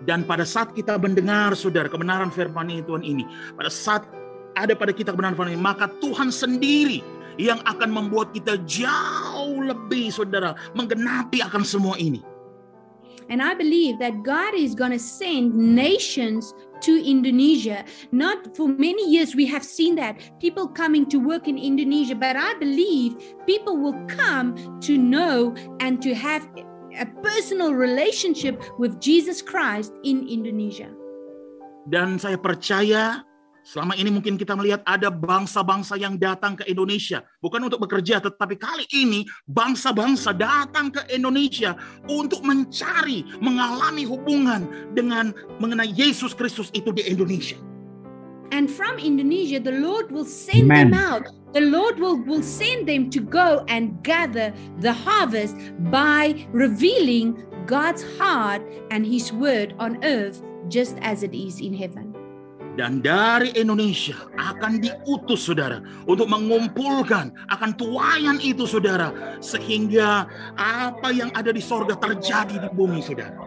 Dan pada saat kita mendengar, saudara, kebenaran firman Tuhan ini, pada saat ada pada kita kebenaran firman ini, maka Tuhan sendiri yang akan membuat kita jauh jauh lebih, saudara, menggenapi akan semua ini.
And I believe that God is going to send nations to Indonesia. Not for many years we have seen that people coming to work in Indonesia, but I believe people will come to know and to have a personal relationship with Jesus Christ in Indonesia.
Dan saya percaya selama ini mungkin kita melihat ada bangsa-bangsa yang datang ke Indonesia. Bukan untuk bekerja, tetapi kali ini bangsa-bangsa datang ke Indonesia untuk mencari, mengalami hubungan dengan mengenai Yesus Kristus itu di Indonesia.
And from Indonesia, the Lord will send them out. The Lord will send them to go and gather the harvest by revealing God's heart and His word on earth just as it is in heaven.
Dan dari Indonesia akan diutus, saudara, untuk mengumpulkan akan tuayan itu, saudara, sehingga apa yang ada di sorga terjadi di bumi, saudara.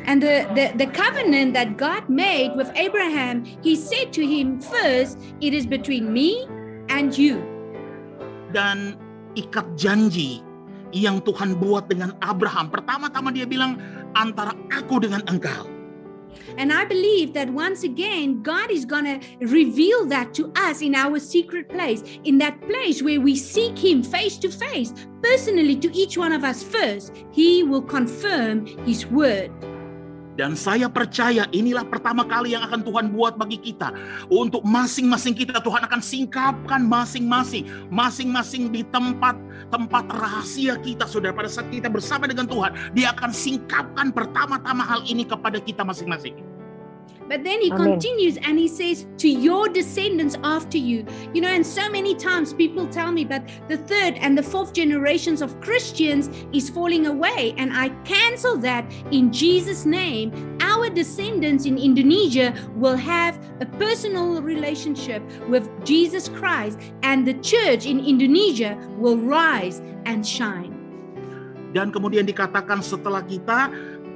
And the covenant that God made with Abraham, He said to him, first, it is between me and you.
Dan ikat janji yang Tuhan buat dengan Abraham, pertama-tama dia bilang, antara aku dengan engkau.
And I believe that once again, God is going to reveal that to us in our secret place, in that place where we seek Him face to face, personally to each one of us first. He will confirm His word.
Dan saya percaya inilah pertama kali yang akan Tuhan buat bagi kita. Untuk masing-masing kita, Tuhan akan singkapkan masing-masing di tempat rahasia kita, saudara. Pada saat kita bersama dengan Tuhan, Dia akan singkapkan pertama-tama hal ini kepada kita masing-masing.
But then He continues and He says, to your descendants after you. You know, and so many times people tell me, but the third and the fourth generations of Christians is falling away. And I cancel that in Jesus' name. Our descendants in Indonesia will have a personal relationship with Jesus Christ, and the church in Indonesia will rise and shine.
Dan kemudian dikatakan setelah kita,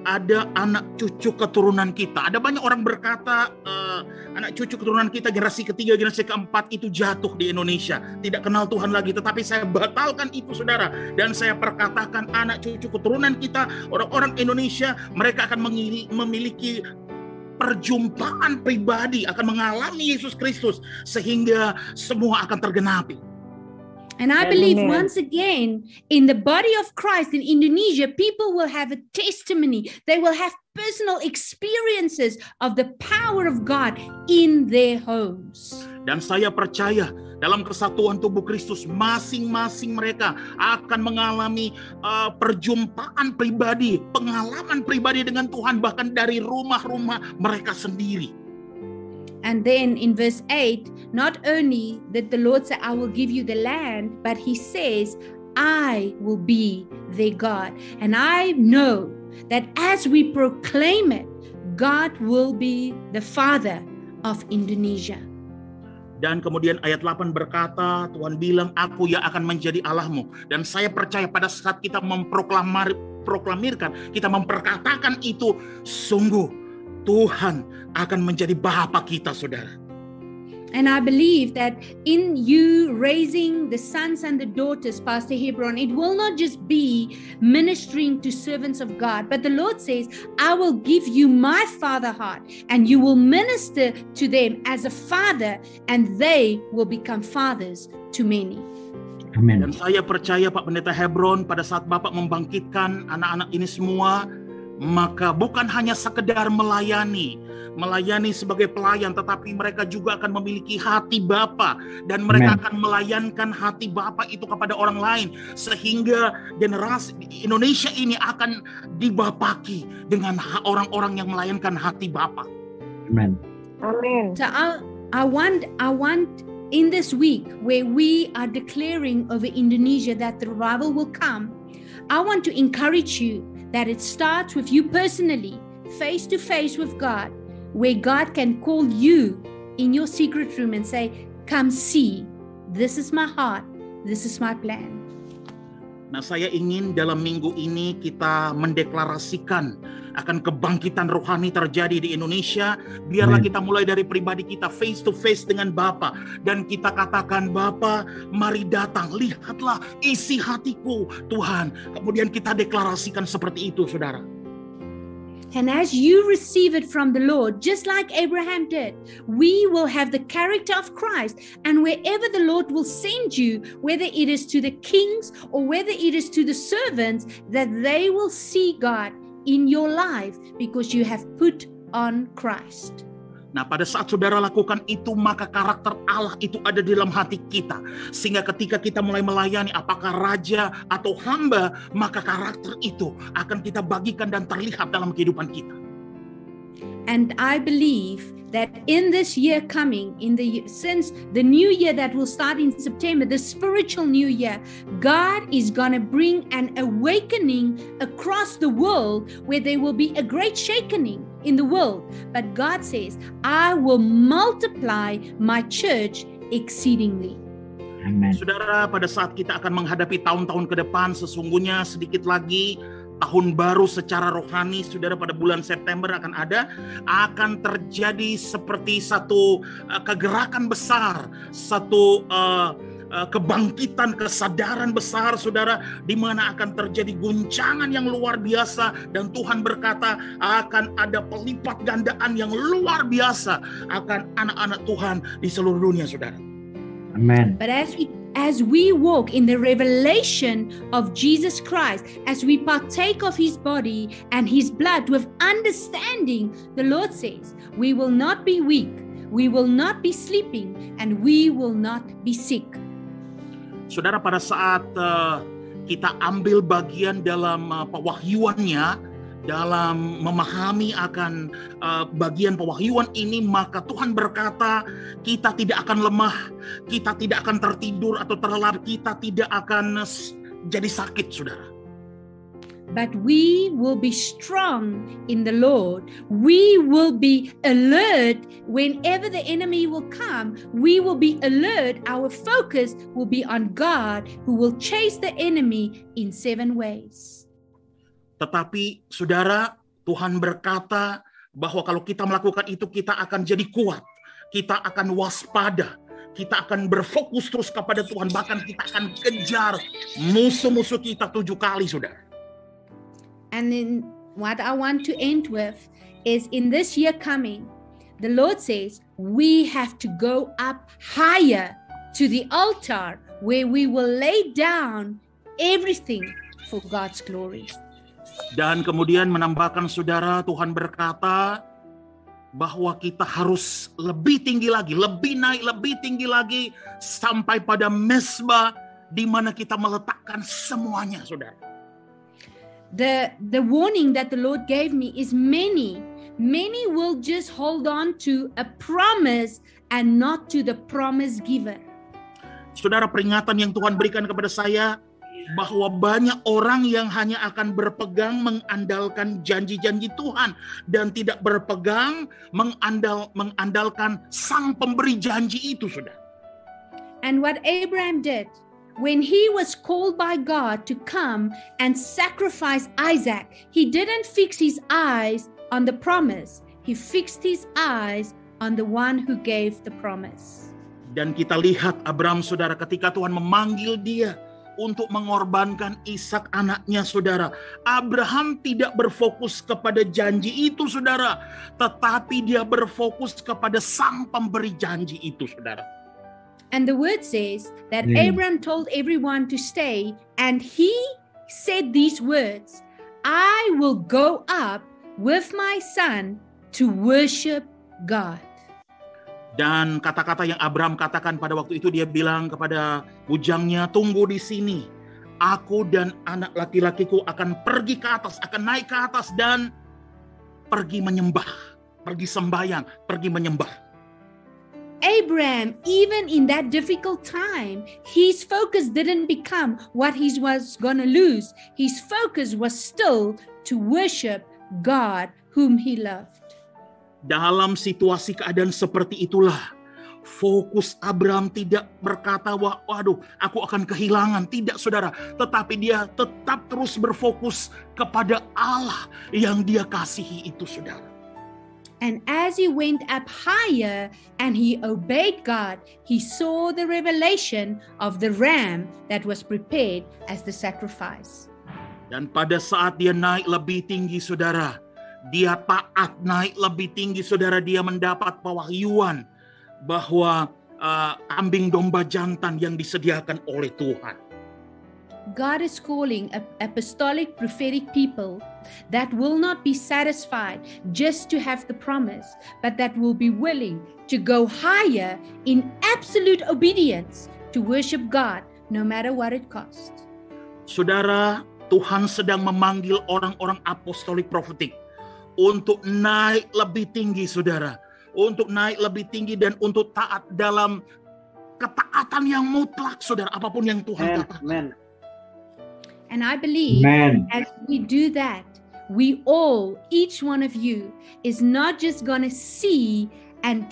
ada anak cucu keturunan kita. Ada banyak orang berkata anak cucu keturunan kita generasi ketiga, generasi keempat itu jatuh di Indonesia, tidak kenal Tuhan lagi. Tetapi saya batalkan itu, saudara, dan saya perkatakan anak cucu keturunan kita, orang-orang Indonesia, mereka akan memiliki perjumpaan pribadi, akan mengalami Yesus Kristus, sehingga semua akan tergenapi.
And I believe once again, in the body of Christ in Indonesia, people will have a testimony. They will have personal experiences of the power of God in their homes.
Dan saya percaya dalam kesatuan tubuh Kristus, masing-masing mereka akan mengalami perjumpaan pribadi, pengalaman pribadi dengan Tuhan, bahkan dari rumah-rumah mereka sendiri.
And then in verse 8, not only did the Lord say, I will give you the land, but He says, I will be their God. And I know that as we proclaim it, God will be the Father of Indonesia.
Dan kemudian ayat 8 berkata, Tuhan bilang, aku yang akan menjadi Allahmu. Dan saya percaya pada saat kita memproklamirkan, kita memperkatakan itu, sungguh Tuhan akan menjadi Bapa kita, saudara.
And I believe that in you raising the sons and the daughters, Pastor Hebron, it will not just be ministering to servants of God, but the Lord says, I will give you my father heart, and you will minister to them as a father, and they will become fathers to many.
Amin.
Dan saya percaya Pak Pendeta Hebron, pada saat Bapak membangkitkan anak-anak ini semua, maka bukan hanya sekedar melayani sebagai pelayan, tetapi mereka juga akan memiliki hati Bapa, dan mereka akan melayankan hati Bapa itu kepada orang lain, sehingga generasi Indonesia ini akan dibapaki dengan orang-orang yang melayankan hati Bapa.
Amin.
So I want in this week where we are declaring over Indonesia that the revival will come, I want to encourage you that it starts with you personally, face to face with God, where God can call you in your secret room and say, come see, this is my heart, this is my plan.
Nah, saya ingin dalam minggu ini kita mendeklarasikan akan kebangkitan rohani terjadi di Indonesia. Biarlah kita mulai dari pribadi kita face to face dengan Bapa, dan kita katakan, Bapa, mari datang, lihatlah isi hatiku Tuhan. Kemudian kita deklarasikan seperti itu, saudara.
And as you receive it from the Lord, just like Abraham did, we will have the character of Christ. And wherever the Lord will send you, whether it is to the kings or whether it is to the servants, that they will see God in your life because you have put on Christ.
Nah, pada saat saudara lakukan itu, maka karakter Allah itu ada di dalam hati kita. Sehingga ketika kita mulai melayani, apakah raja atau hamba, maka karakter itu akan kita bagikan dan terlihat dalam kehidupan kita.
And I believe that in this year coming, since the new year that will start in September, the spiritual new year, God is going to bring an awakening across the world where there will be a great shaking in the world. But God says, I will multiply my church exceedingly.
Amen.
Saudara, pada saat kita akan menghadapi tahun-tahun ke depan, sesungguhnya sedikit lagi tahun baru secara rohani, saudara, pada bulan September akan terjadi seperti satu kegerakan besar, satu kebangkitan, kesadaran besar, saudara, di mana akan terjadi guncangan yang luar biasa, dan Tuhan berkata akan ada pelipat gandaan yang luar biasa akan anak-anak Tuhan di seluruh dunia, saudara.
Amen.
But as we walk in the revelation of Jesus Christ, as we partake of his body and his blood with understanding, the Lord says, we will not be weak, we will not be sleeping, and we will not be sick.
Saudara, pada saat kita ambil bagian dalam pewahyuannya, dalam memahami akan bagian pewahyuan ini, maka Tuhan berkata kita tidak akan lemah, kita tidak akan tertidur atau terlelap, kita tidak akan jadi sakit, saudara.
But we will be strong in the Lord. We will be alert whenever the enemy will come. We will be alert. Our focus will be on God, who will chase the enemy in 7 ways.
Tetapi saudara, Tuhan berkata bahwa kalau kita melakukan itu, kita akan jadi kuat, kita akan waspada, kita akan berfokus terus kepada Tuhan, bahkan kita akan kejar musuh-musuh kita 7 kali, saudara.
And then what I want to end with is, in this year coming, the Lord says we have to go up higher to the altar where we will lay down everything for God's glory.
Dan kemudian menambahkan, saudara, Tuhan berkata bahwa kita harus lebih tinggi lagi, lebih naik, lebih tinggi lagi, sampai pada mesbah di mana kita meletakkan semuanya, saudara.
The warning that the Lord gave me is many will just hold on to a promise and not to the promise giver.
Saudara, peringatan yang Tuhan berikan kepada saya bahwa banyak orang yang hanya akan berpegang mengandalkan janji-janji Tuhan dan tidak berpegang mengandalkan sang pemberi janji itu, saudara.
And what Abraham did when he was called by God to come and sacrifice Isaac, he didn't fix his eyes on the promise. He fixed his eyes on the one who gave the promise.
Dan kita lihat Abraham, saudara, ketika Tuhan memanggil dia untuk mengorbankan Ishak anaknya, saudara, Abraham tidak berfokus kepada janji itu, saudara, tetapi dia berfokus kepada sang pemberi janji itu, saudara.
And the word says that Abraham told everyone to stay, and he said these words, I will go up with my son to worship God.
Dan kata-kata yang Abraham katakan pada waktu itu, dia bilang kepada bujangnya, tunggu di sini. Aku dan anak laki-lakiku akan pergi ke atas, akan naik ke atas dan pergi menyembah, pergi sembahyang, pergi menyembah.
Abraham, even in that difficult time, his focus didn't become what he was going to lose. His focus was still to worship God whom he loved.
Dalam situasi keadaan seperti itulah, Fokus Abraham tidak berkata, waduh, aku akan kehilangan. Tidak, saudara. Tetapi dia tetap terus berfokus kepada Allah yang dia kasihi itu, saudara.
And as he went up higher and he obeyed God, he saw the revelation of the ram that was prepared as the sacrifice.
Dan pada saat dia naik lebih tinggi, saudara, dia taat naik lebih tinggi, saudara, dia mendapat pewahyuan bahwa kambing domba jantan yang disediakan oleh Tuhan.
God is calling apostolic prophetic people that will not be satisfied just to have the promise, but that will be willing to go higher in absolute obedience to worship God no matter what it costs.
Saudara, Tuhan sedang memanggil orang-orang apostolik profetik untuk naik lebih tinggi, saudara. Untuk naik lebih tinggi dan untuk taat dalam ketaatan yang mutlak, saudara, apapun yang Tuhan katakan.
And I believe as we do that, we all, each one of you, is not just going to see and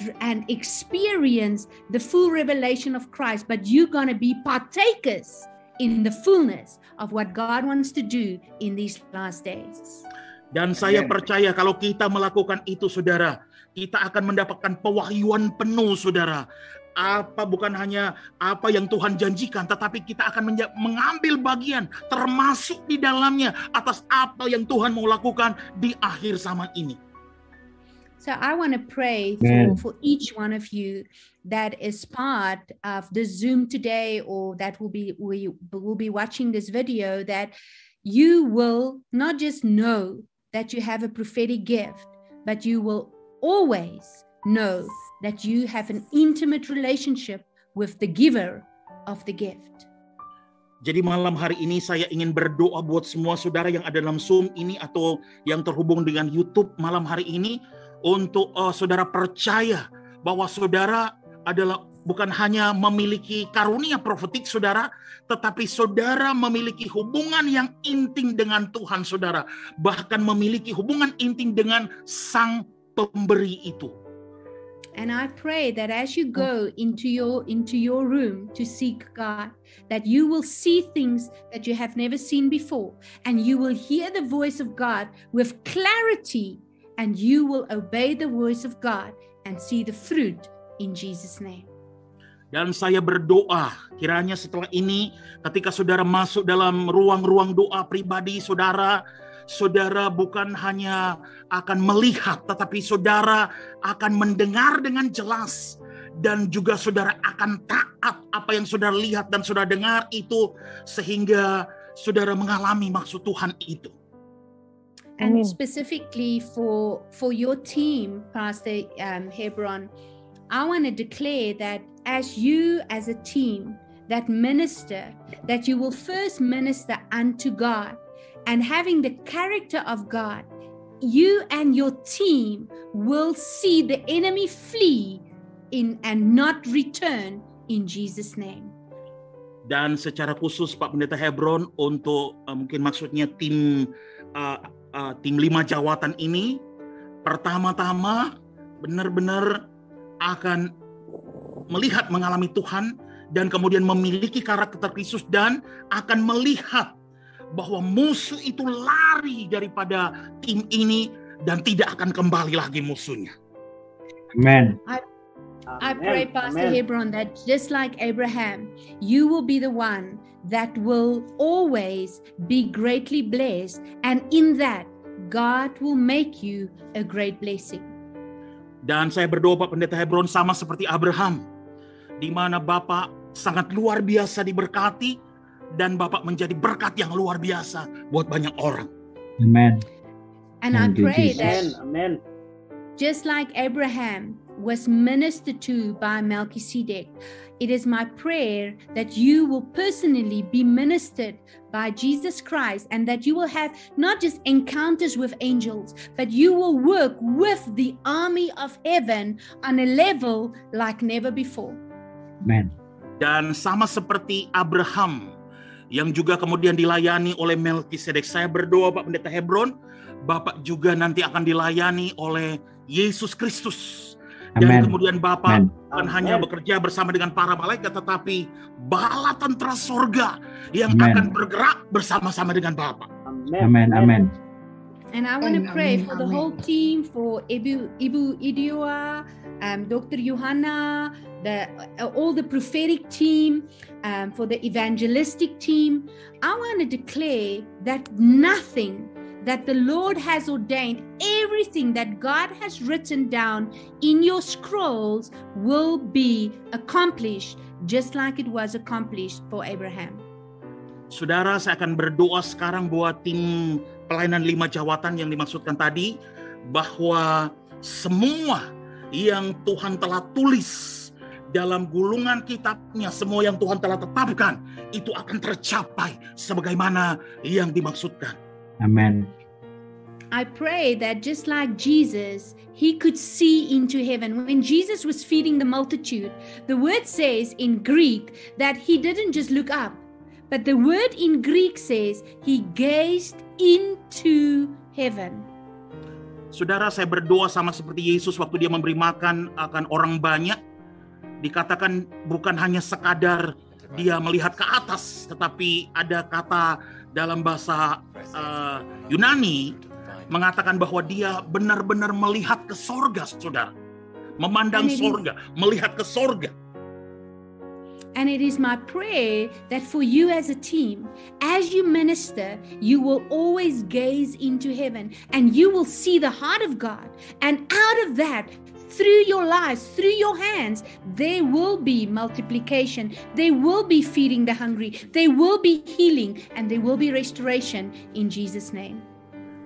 experience the full revelation of Christ, but you're going to be partakers in the fullness of what God wants to do in these last days.
Dan saya percaya kalau kita melakukan itu, saudara, kita akan mendapatkan pewahyuan penuh, saudara. Bukan hanya apa yang Tuhan janjikan, tetapi kita akan mengambil bagian termasuk di dalamnya atas apa yang Tuhan mau lakukan di akhir zaman ini.
So I want to pray for each one of you that is part of the Zoom today, or that will be watching this video, that you will not just know that you have a prophetic gift, but you will always know that you have an intimate relationship with the giver of the gift.
Jadi malam hari ini saya ingin berdoa buat semua saudara yang ada dalam Zoom ini atau yang terhubung dengan YouTube malam hari ini, untuk saudara percaya bahwa saudara adalah bukan hanya memiliki karunia profetik, saudara, tetapi saudara memiliki hubungan yang intim dengan Tuhan, saudara. Bahkan memiliki hubungan intim dengan Sang Pemberi itu.
And I pray that as you go into your room to seek God, that you will see things that you have never seen before, and you will hear the voice of God with clarity, and you will obey the voice of God and see the fruit in Jesus' name.
Dan saya berdoa, kiranya setelah ini ketika saudara masuk dalam ruang-ruang doa pribadi saudara, saudara bukan hanya akan melihat, tetapi saudara akan mendengar dengan jelas. Dan juga saudara akan taat apa yang saudara lihat dan saudara dengar itu, sehingga saudara mengalami maksud Tuhan itu.
And specifically for your team, Pastor Hebron, I want to declare that as you as a team that minister, that you will first minister unto God, and having the character of God, you and your team will see the enemy flee and not return in Jesus' name.
Dan secara khusus Pak Pendeta Hebron, untuk mungkin maksudnya tim 5 jawatan ini, pertama-tama benar-benar akan melihat mengalami Tuhan, dan kemudian memiliki karakter Kristus, dan akan melihat bahwa musuh itu lari daripada tim ini dan tidak akan kembali lagi musuhnya.
Amen.
I pray, Pastor Hebron, that just like Abraham, you will be the one that will always be greatly blessed, and in that God will make you a great blessing.
Dan saya berdoa Pak Pendeta Hebron sama seperti Abraham, di mana Bapak sangat luar biasa diberkati, dan Bapak menjadi berkat yang luar biasa buat banyak orang.
Amen.
And I pray that just like Abraham was ministered to by Melchizedek, it is my prayer that you will personally be ministered by Jesus Christ, and that you will have not just encounters with angels, but you will work with the army of heaven on a level like never before.
Amen.
Dan sama seperti Abraham yang juga kemudian dilayani oleh Melchizedek, saya berdoa Pak Pendeta Hebron, Bapak juga nanti akan dilayani oleh Yesus Kristus. Dan kemudian Bapa bukan hanya bekerja bersama dengan para malaikat, tetapi bala tentara sorga yang akan bergerak bersama-sama dengan Bapa.
Amin. Amin.
And I want to pray for the whole team, for Ibu Idioa, Dr. Johanna, all the prophetic team, for the evangelistic team. I want to declare that nothing that the Lord has ordained, everything that God has written down in your scrolls will be accomplished, just like it was accomplished for Abraham.
Saudara, saya akan berdoa sekarang buat tim pelayanan 5 jawatan yang dimaksudkan tadi, bahwa semua yang Tuhan telah tulis dalam gulungan kitabnya, semua yang Tuhan telah tetapkan, itu akan tercapai sebagaimana yang dimaksudkan.
Amen.
I pray that just like Jesus, he could see into heaven. When Jesus was feeding the multitude, the word says in Greek that he didn't just look up, but the word in Greek says he gazed into heaven.
Saudara, saya berdoa sama seperti Yesus waktu dia memberi makan akan orang banyak. Dikatakan bukan hanya sekadar dia melihat ke atas, tetapi ada kata dalam bahasa Yunani mengatakan bahwa dia benar-benar melihat ke sorga, saudara. Memandang sorga, melihat ke sorga.
And it is my prayer that for you as a team, as you minister, you will always gaze into heaven and you will see the heart of God. And out of that, through your lives, through your hands, there will be multiplication. There will be feeding the hungry. There will be healing and there will be restoration in Jesus' name.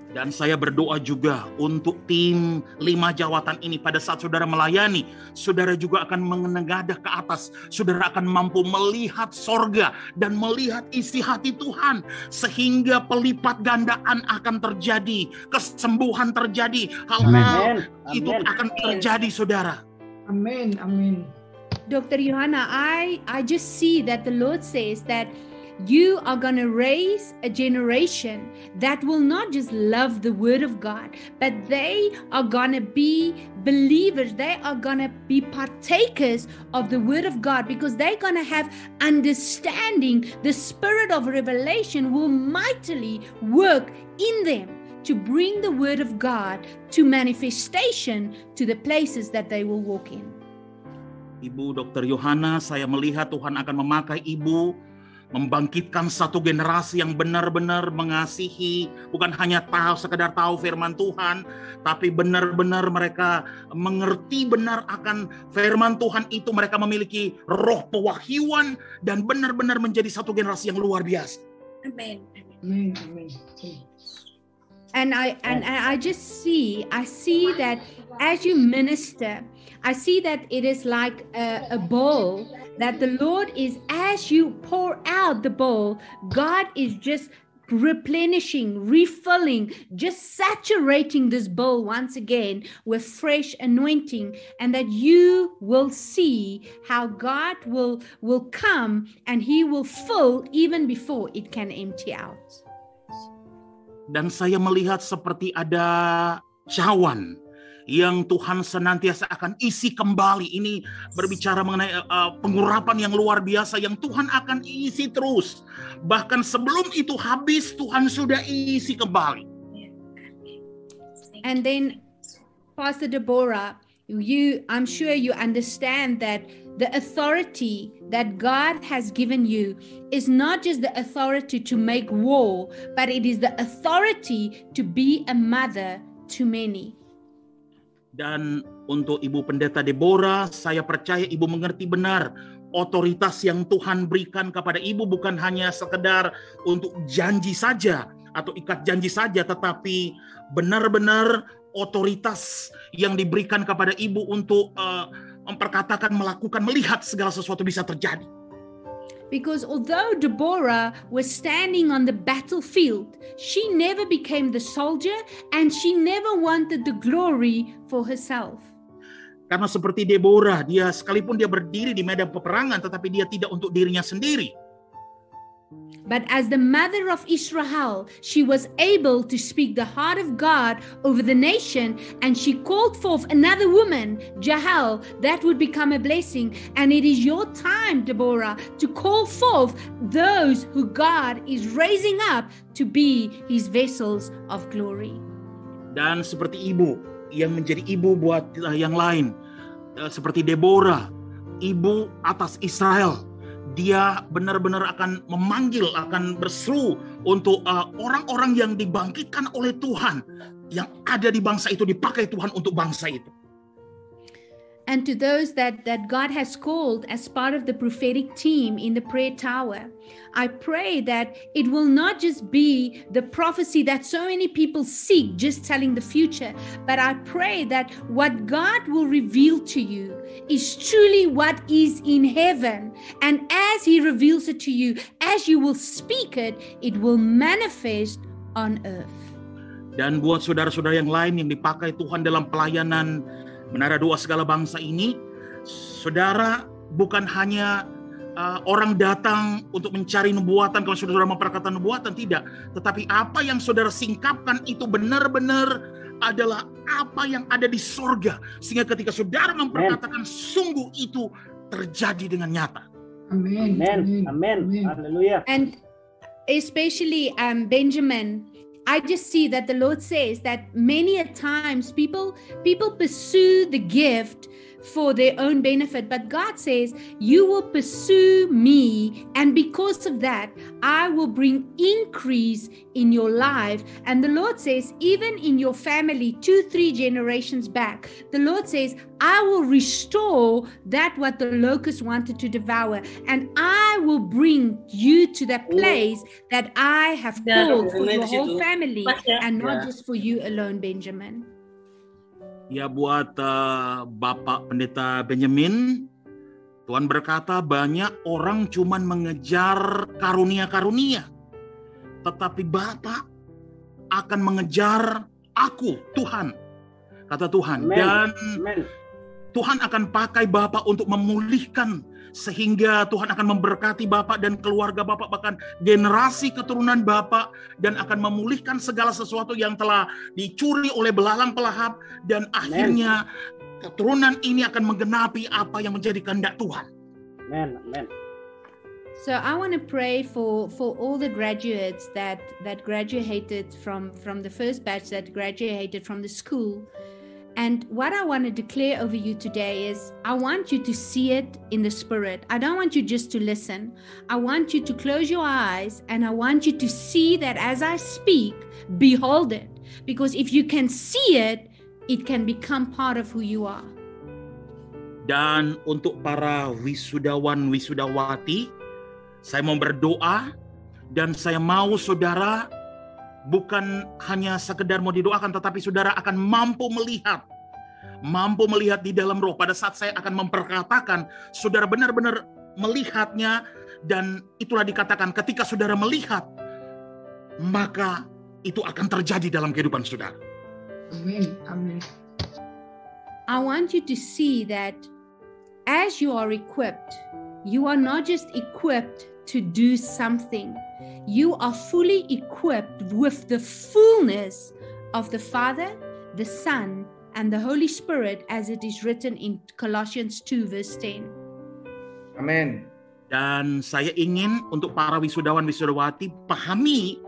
Dan saya berdoa juga untuk tim 5 jawatan ini, pada saat saudara melayani, saudara juga akan menengadah ke atas. Saudara akan mampu melihat sorga dan melihat isi hati Tuhan. Sehingga pelipat gandaan akan terjadi, kesembuhan terjadi, hal-hal itu akan terjadi, saudara.
Amin, amin.
Dr. Johanna, I just see that the Lord says that you are going to raise a generation that will not just love the word of God, but they are going to be believers. They are going to be partakers of the word of God because they're going to have understanding. The spirit of revelation will mightily work in them to bring the word of God to manifestation to the places that they will walk in.
Ibu Dr. Johanna, saya melihat Tuhan akan memakai Ibu membangkitkan satu generasi yang benar-benar mengasihi, bukan hanya sekedar tahu firman Tuhan, tapi benar-benar mereka mengerti benar akan firman Tuhan itu. Mereka memiliki roh pewahyuan dan benar-benar menjadi satu generasi yang luar biasa.
Amin.
Amin, amin.
And I see that as you minister, I see that it is like a bowl, that the Lord is, as you pour out the bowl, God is just replenishing, refilling, just saturating this bowl once again with fresh anointing, and that you will see how God will come and he will fill even before it can empty out.
Dan saya melihat seperti ada cawan yang Tuhan senantiasa akan isi kembali. Ini berbicara mengenai pengurapan yang luar biasa yang Tuhan akan isi terus. Bahkan sebelum itu habis, Tuhan sudah isi kembali.
And then, Pastor Deborah, I'm sure you understand that the authority that God has given you is not just the authority to make war, but it is the authority to be a mother to many.
Dan untuk Ibu Pendeta Deborah, saya percaya Ibu mengerti benar otoritas yang Tuhan berikan kepada Ibu bukan hanya sekedar untuk janji saja atau ikat janji saja, tetapi benar-benar otoritas yang diberikan kepada Ibu untuk memperkatakan, melakukan, melihat segala sesuatu bisa terjadi.
Because although Deborah was standing on the battlefield, she never became the soldier and she never wanted the glory for herself.
Karena seperti Deborah, dia sekalipun dia berdiri di medan peperangan, tetapi dia tidak untuk dirinya sendiri.
But as the mother of Israel, she was able to speak the heart of God over the nation, and she called forth another woman, Jael, that would become a blessing. And it is your time, Deborah, to call forth those who God is raising up to be his vessels of glory.
Dan seperti ibu yang menjadi ibu buat yang lain, seperti Deborah, ibu atas Israel, dia benar-benar akan memanggil, akan berseru untuk orang-orang yang dibangkitkan oleh Tuhan, yang ada di bangsa itu, dipakai Tuhan untuk bangsa itu.
And to those that God has called as part of the prophetic team in the prayer tower, I pray that it will not just be the prophecy that so many people seek, just telling the future, but I pray that what God will reveal to you is truly what is in heaven. And as he reveals it to you, as you will speak it, it will manifest on earth.
Dan buat saudara-saudara yang lain yang dipakai Tuhan dalam pelayanan Menara Doa Segala Bangsa ini, saudara bukan hanya orang datang untuk mencari nubuatan, kalau saudara memperkatakan nubuatan, tidak. Tetapi apa yang saudara singkapkan itu benar-benar adalah apa yang ada di sorga. Sehingga ketika saudara memperkatakan, sungguh itu terjadi dengan nyata.
Amin.
Amin. Haleluya.
And especially Benjamin, I just see that the Lord says that many a times people pursue the gift for their own benefit, but God says you will pursue me, and because of that I will bring increase in your life. And the Lord says even in your family 2-3 generations back, the Lord says I will restore that what the locust wanted to devour, and I will bring you to that place that I have called for your whole family, and not just for you alone, Benjamin.
Ya, buat Bapak Pendeta Benjamin, Tuhan berkata banyak orang cuman mengejar karunia-karunia, tetapi Bapak akan mengejar aku, Tuhan, kata Tuhan. Dan Tuhan akan pakai Bapak untuk memulihkan, sehingga Tuhan akan memberkati Bapak dan keluarga Bapak, bahkan generasi keturunan Bapak, dan akan memulihkan segala sesuatu yang telah dicuri oleh belalang pelahap, dan akhirnya keturunan ini akan menggenapi apa yang menjadi kehendak Tuhan.
Amen.
So I want to pray for all the graduates that graduated from the first batch, that graduated from the school. And what I want to declare over you today is I want you to see it in the spirit. I don't want you just to listen. I want you to close your eyes, and I want you to see that as I speak, behold it. Because if you can see it, it can become part of who you are.
Dan untuk para wisudawan wisudawati, saya mau berdoa, dan saya mau saudara bukan hanya sekedar mau didoakan, tetapi saudara akan mampu melihat di dalam roh. Pada saat saya akan memperkatakan, saudara benar-benar melihatnya, dan itulah dikatakan ketika saudara melihat, maka itu akan terjadi dalam kehidupan saudara.
Amin.
I want you to see that as you are equipped, you are not just equipped to do something. You are fully equipped with the fullness of the Father, the Son, and the Holy Spirit, as it is written in Colossians 2 verse 10.
Amin.
Dan saya ingin untuk para wisudawan wisudawati pahami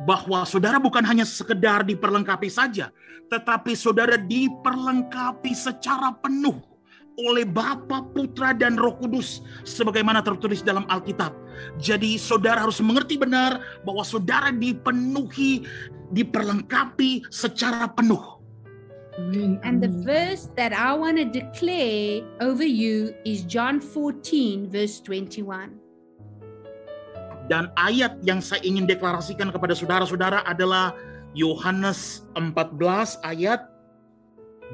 bahwa saudara bukan hanya sekedar diperlengkapi saja, tetapi saudara diperlengkapi secara penuh oleh Bapa, Putra, dan Roh Kudus, sebagaimana tertulis dalam Alkitab. Jadi saudara harus mengerti benar bahwa saudara dipenuhi, diperlengkapi secara penuh.
And the verse that I want to declare over you is John 14 verse 21.
Dan ayat yang saya ingin deklarasikan kepada saudara-saudara adalah Yohanes 14 ayat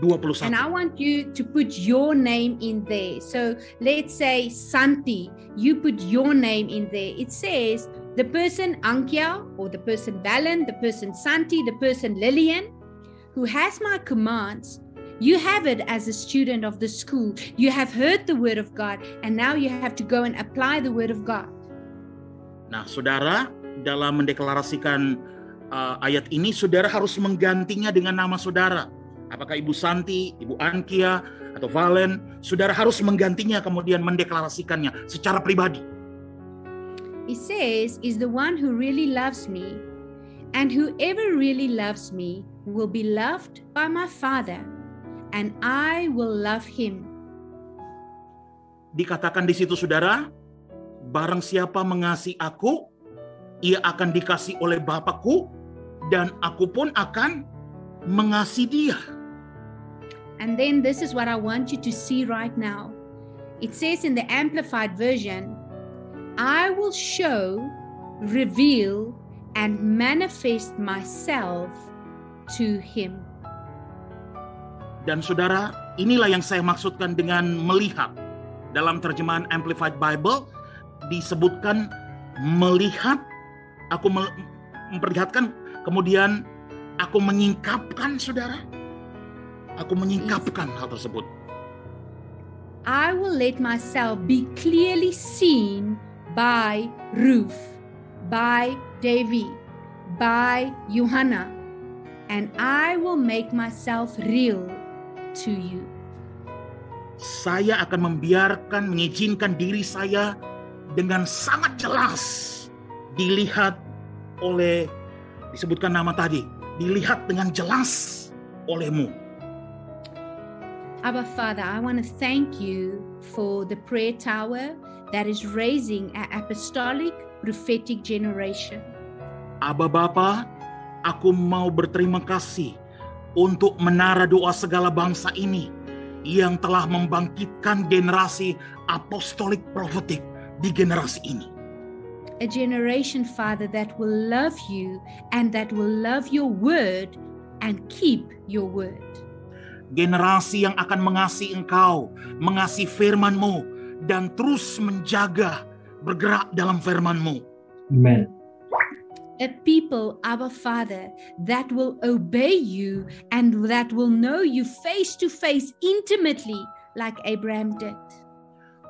21.
And I want you to put your name in there. So let's say Santi, you put your name in there. It says the person Ankia, or the person Balan, the person Santi, the person Lillian, who has my commands. You have it as a student of the school. You have heard the word of God, and now you have to go and apply the word of God.
Nah, saudara, dalam mendeklarasikan ayat ini, saudara harus menggantinya dengan nama saudara. Apakah Ibu Santi, Ibu Ankia, atau Valen, saudara harus menggantinya kemudian mendeklarasikannya secara pribadi.
It says, is the one who really loves me, and whoever really loves me will be loved by my Father, and I will love him.
Dikatakan di situ, saudara, barang siapa mengasihi aku, ia akan dikasihi oleh Bapakku, dan aku pun akan mengasihi dia.
And then this is what I want you to see right now. It says in the Amplified Version, I will show, reveal, and manifest myself to him.
Dan saudara, inilah yang saya maksudkan dengan melihat. Dalam terjemahan Amplified Bible disebutkan melihat, aku memperlihatkan, kemudian aku menyingkapkan, saudara. Aku menyingkapkan hal tersebut.
I will let myself be clearly seen by Ruth, by Davy, by Johanna, and I will make myself real to you.
Saya akan mengizinkan diri saya dengan sangat jelas dilihat oleh, disebutkan nama tadi, dilihat dengan jelas olehmu.
Abba Father, I want to thank you for the prayer tower that is raising an apostolic prophetic generation.
Abba Bapa, aku mau berterima kasih untuk menara doa segala bangsa ini yang telah membangkitkan generasi apostolik profetik di generasi ini.
A generation, Father, that will love you and that will love your word and keep your word.
Generasi yang akan mengasihi Engkau, mengasihi firman-Mu, dan terus menjaga, bergerak dalam firman-Mu.
Amen.
A people, Abba Father, that will obey you and that will know you face to face intimately like Abraham did.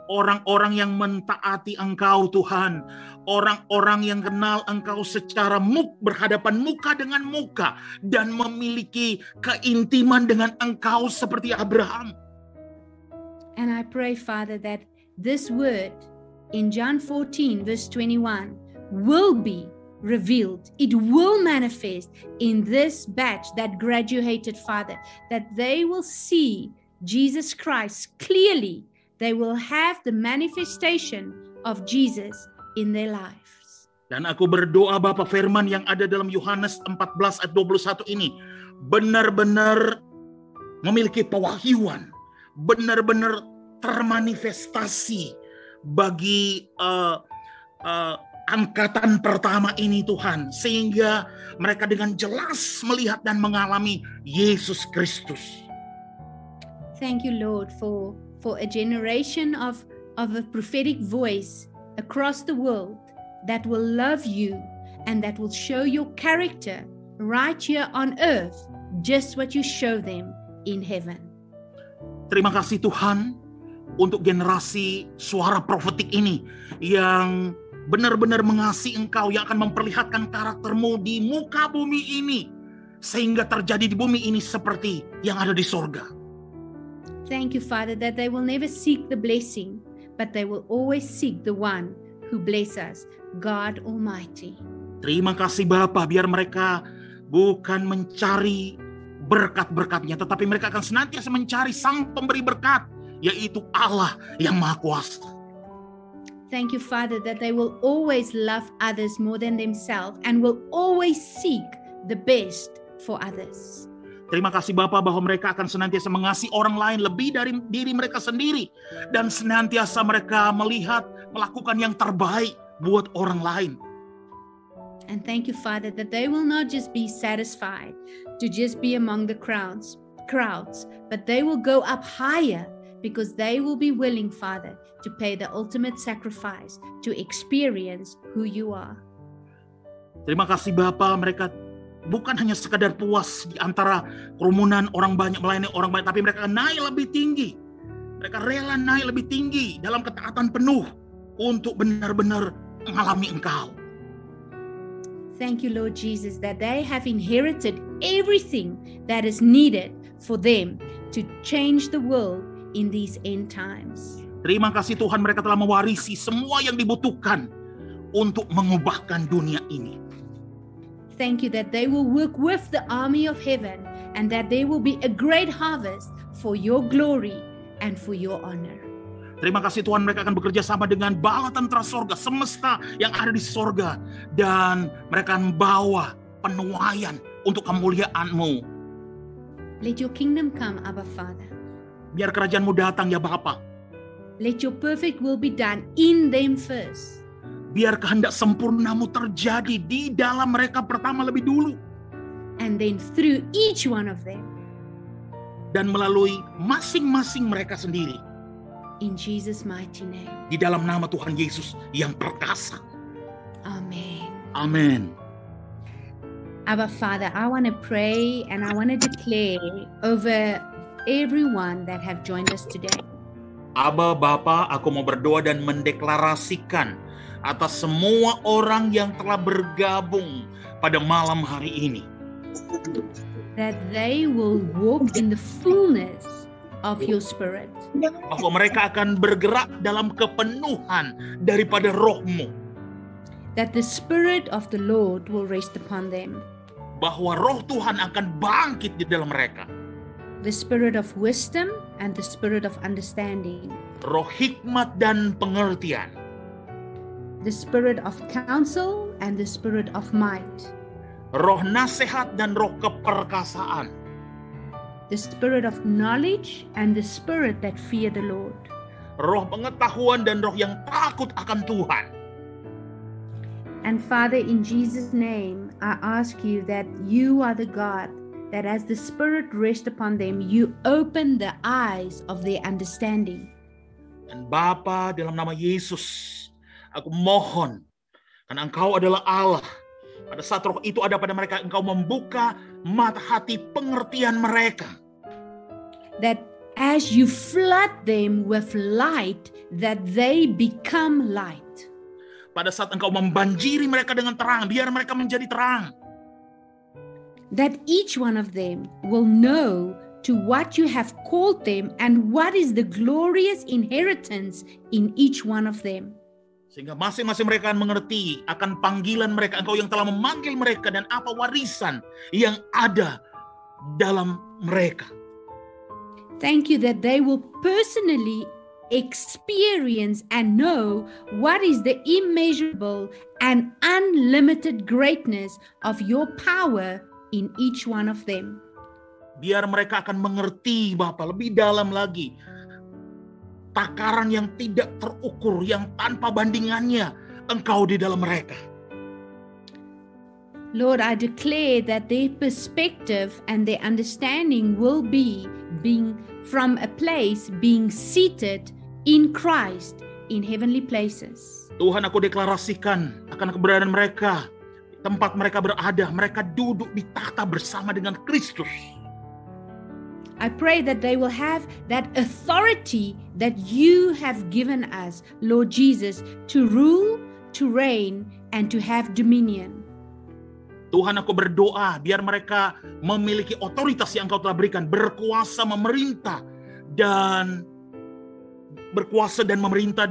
Orang-orang yang mentaati Engkau, Tuhan. Orang-orang yang kenal Engkau secara berhadapan muka dengan muka. Dan memiliki keintiman dengan Engkau seperti Abraham.
And I pray, Father, that this word in John 14 verse 21 will be revealed. It will manifest in this batch that graduated, Father. That they will see Jesus Christ clearly. They will have the manifestation of Jesus in their lives.
Dan aku berdoa, Bapa, firman yang ada dalam Yohanes 14 ayat 21 ini benar-benar memiliki pewahyuan, benar-benar termanifestasi bagi angkatan pertama ini, Tuhan, sehingga mereka dengan jelas melihat dan mengalami Yesus Kristus.
Thank you, Lord, for a generation of a prophetic voice across the world that will love you and that will show your character right here on earth, just what you show them in heaven.
Terima kasih, Tuhan, untuk generasi suara profetik ini yang benar-benar mengasihi Engkau, yang akan memperlihatkan karakter-Mu di muka bumi ini, sehingga terjadi di bumi ini seperti yang ada di sorga.
Thank you, Father, that they will never seek the blessing, but they will always seek the one who bless us, God Almighty.
Terima kasih, Bapa, biar mereka bukan mencari berkat-berkatnya, tetapi mereka akan senantiasa mencari Sang Pemberi berkat, yaitu Allah yang Maha Kuasa.
Thank you, Father, that they will always love others more than themselves and will always seek the best for others.
Terima kasih, Bapa, bahwa mereka akan senantiasa mengasihi orang lain lebih dari diri mereka sendiri. Dan senantiasa mereka melakukan yang terbaik buat orang lain.
And thank you, Father, that they will not just be satisfied to just be among the crowds, but they will go up higher because they will be willing, Father, to pay the ultimate sacrifice to experience who you are.
Terima kasih, Bapa, mereka bukan hanya sekadar puas di antara kerumunan orang banyak, melayani orang banyak, tapi mereka naik lebih tinggi. Mereka rela naik lebih tinggi dalam ketaatan penuh untuk benar-benar mengalami Engkau.
Thank you, Lord Jesus, that they have inherited everything that is needed for them to change the world in these end times.
Terima kasih Tuhan, mereka telah mewarisi semua yang dibutuhkan untuk mengubahkan dunia ini.
Thank you that they will work with the army of heaven and that there will be a great harvest for your glory and for your honor.
Terima kasih Tuhan, mereka akan bekerja sama dengan bala tentara sorga, semesta yang ada di sorga. Dan mereka akan membawa penuaian untuk kemuliaan-Mu.
Let your kingdom come, Abba Father.
Biar kerajaan-Mu datang ya Bapa.
Let your perfect will be done in them first.
Biar kehendak sempurna-Mu terjadi di dalam mereka pertama lebih dulu.
And then through each one of them.
Dan melalui masing-masing mereka sendiri.
In Jesus' mighty name.
Di dalam nama Tuhan Yesus yang perkasa.
Amen.
Amen.
Abba Father, I want to pray and I want to declare over everyone that have joined us today.
Abba Bapa, aku mau berdoa dan mendeklarasikan atas semua orang yang telah bergabung pada malam hari ini.
That they will walk in the fullness of your spirit.
Bahwa mereka akan bergerak dalam kepenuhan daripada roh-Mu.
That the spirit of the Lord will rest upon them.
Bahwa roh Tuhan akan bangkit di dalam mereka.
The spirit of wisdom and the spirit of understanding.
Roh hikmat dan pengertian.
The spirit of counsel and the spirit of might.
Roh nasihat dan roh keperkasaan.
The spirit of knowledge and the spirit that fear the Lord.
Roh pengetahuan dan roh yang takut akan Tuhan.
And Father, in Jesus' name, I ask you that you are the God that as the Spirit rests upon them, you open the eyes of their understanding.
Dan Bapa, dalam nama Yesus, aku mohon, karena Engkau adalah Allah. Pada saat roh itu ada pada mereka, Engkau membuka mata hati pengertian mereka.
That as you flood them with light, that they become light.
Pada saat Engkau membanjiri mereka dengan terang, biar mereka menjadi terang.
That each one of them will know to what you have called them and what is the glorious inheritance in each one of them.
Sehingga masing-masing mereka akan mengerti akan panggilan mereka, Engkau yang telah memanggil mereka, dan apa warisan yang ada dalam mereka.
Thank you that they will personally experience and know what is the immeasurable and unlimited greatness of your power in each one of them.
Biar mereka akan mengerti, Bapa, lebih dalam lagi takaran yang tidak terukur, yang tanpa bandingannya Engkau di dalam mereka.
Lord, I declare that their perspective and their understanding will be being from a place being seated in Christ in heavenly places.
Tuhan, aku deklarasikan akan keberadaan mereka, tempat mereka berada, mereka duduk di tahta bersama dengan Kristus.
I pray that they will have that authority that you have given us, Lord Jesus, to rule, to reign, and to have dominion.
Tuhan, aku berdoa biar mereka memiliki otoritas yang Engkau telah berikan, berkuasa memerintah dan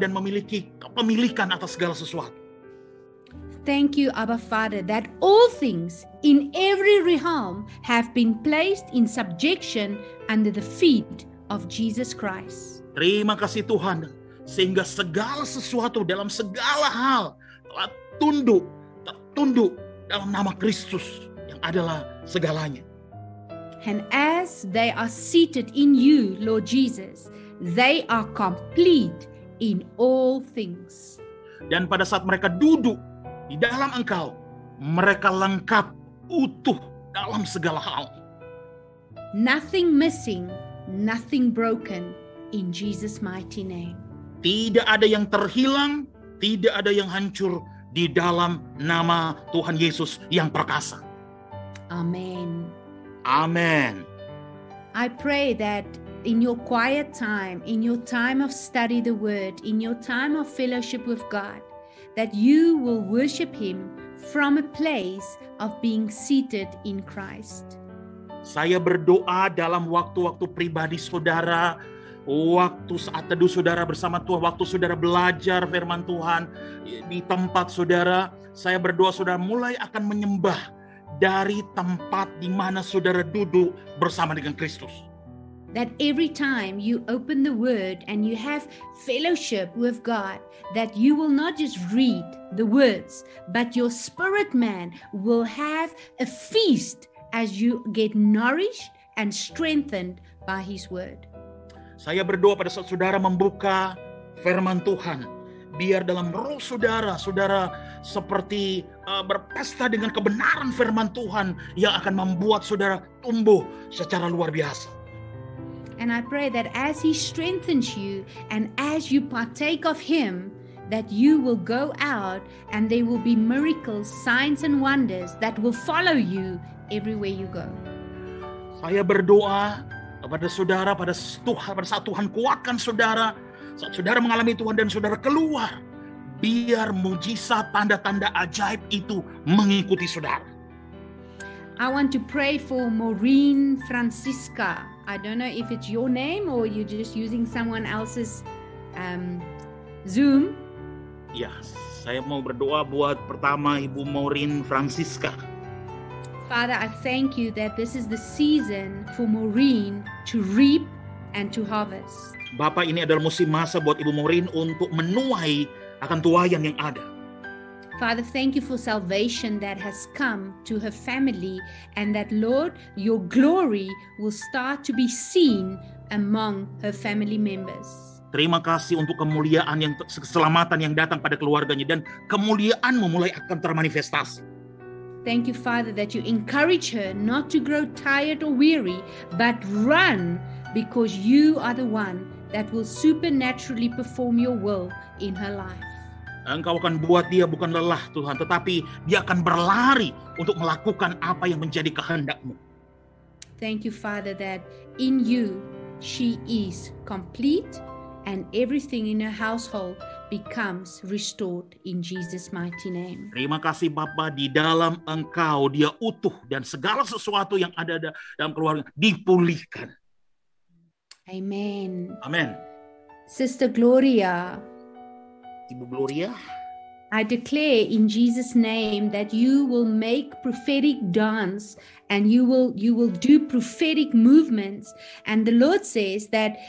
memiliki kepemilikan atas segala sesuatu.
Thank you, Abba Father, that all things in every realm have been placed in subjection under the feet of Jesus Christ.
Terima kasih Tuhan, sehingga segala sesuatu dalam segala hal telah tertunduk dalam nama Kristus yang adalah segalanya.
And as they are seated in you, Lord Jesus, they are complete in all things.
Dan pada saat mereka duduk di dalam Engkau, mereka lengkap, utuh dalam segala hal.
Nothing missing, nothing broken, in Jesus' mighty name.
Tidak ada yang terhilang, tidak ada yang hancur di dalam nama Tuhan Yesus yang perkasa.
Amen.
Amen.
I pray that in your quiet time, in your time of study the word, in your time of fellowship with God, that you will worship Him from a place of being seated in Christ.
Saya berdoa dalam waktu-waktu pribadi saudara, waktu saat teduh saudara bersama Tuhan, waktu saudara belajar firman Tuhan di tempat saudara, saya berdoa saudara mulai akan menyembah dari tempat di mana saudara duduk bersama dengan Kristus.
That every time you open the Word and you have fellowship with God, that you will not just read the words, but your spirit man will have a feast as you get nourished and strengthened by His Word.
Saya berdoa pada saat saudara membuka firman Tuhan, biar dalam roh saudara seperti berpesta dengan kebenaran firman Tuhan yang akan membuat saudara tumbuh secara luar biasa.
And I pray that as He strengthens you and as you partake of Him, that you will go out and there will be miracles, signs and wonders that will follow you everywhere you go.
Saya berdoa kepada saudara pada saat Tuhan kuatkan saudara, saat saudara mengalami Tuhan dan saudara keluar, biar mujizat tanda-tanda ajaib itu mengikuti saudara.
I want to pray for Maureen Francisca. I don't know if it's your name or you're just using someone else's Zoom.
Ya, saya mau berdoa buat pertama Ibu Maureen Francisca.
Father, I thank you that this is the season for Maureen to reap and to harvest.
Bapak, ini adalah musim masa buat Ibu Maureen untuk menuai akan tuaian yang ada.
Father, thank you for salvation that has come to her family, and that, Lord, your glory will start to be seen among her family members.
Terima kasih untuk kemuliaan yang keselamatan yang datang pada keluarganya, dan kemuliaan-Mu mulai akan termanifestasi.
Thank you, Father, that you encourage her not to grow tired or weary, but run, because you are the one that will supernaturally perform your will in her life.
Engkau akan buat dia bukan lelah, Tuhan, tetapi dia akan berlari untuk melakukan apa yang menjadi kehendak-Mu.
Thank you, Father, that in you she is complete and everything in her household becomes restored in Jesus' mighty name.
Terima kasih Bapa, di dalam Engkau dia utuh dan segala sesuatu yang ada dalam keluarga dipulihkan.
Amen.
Amen.
Sister Gloria,
Ibu Gloria,
I declare in Jesus' name that you will make prophetic dance and you will do prophetic movements. And the Lord says that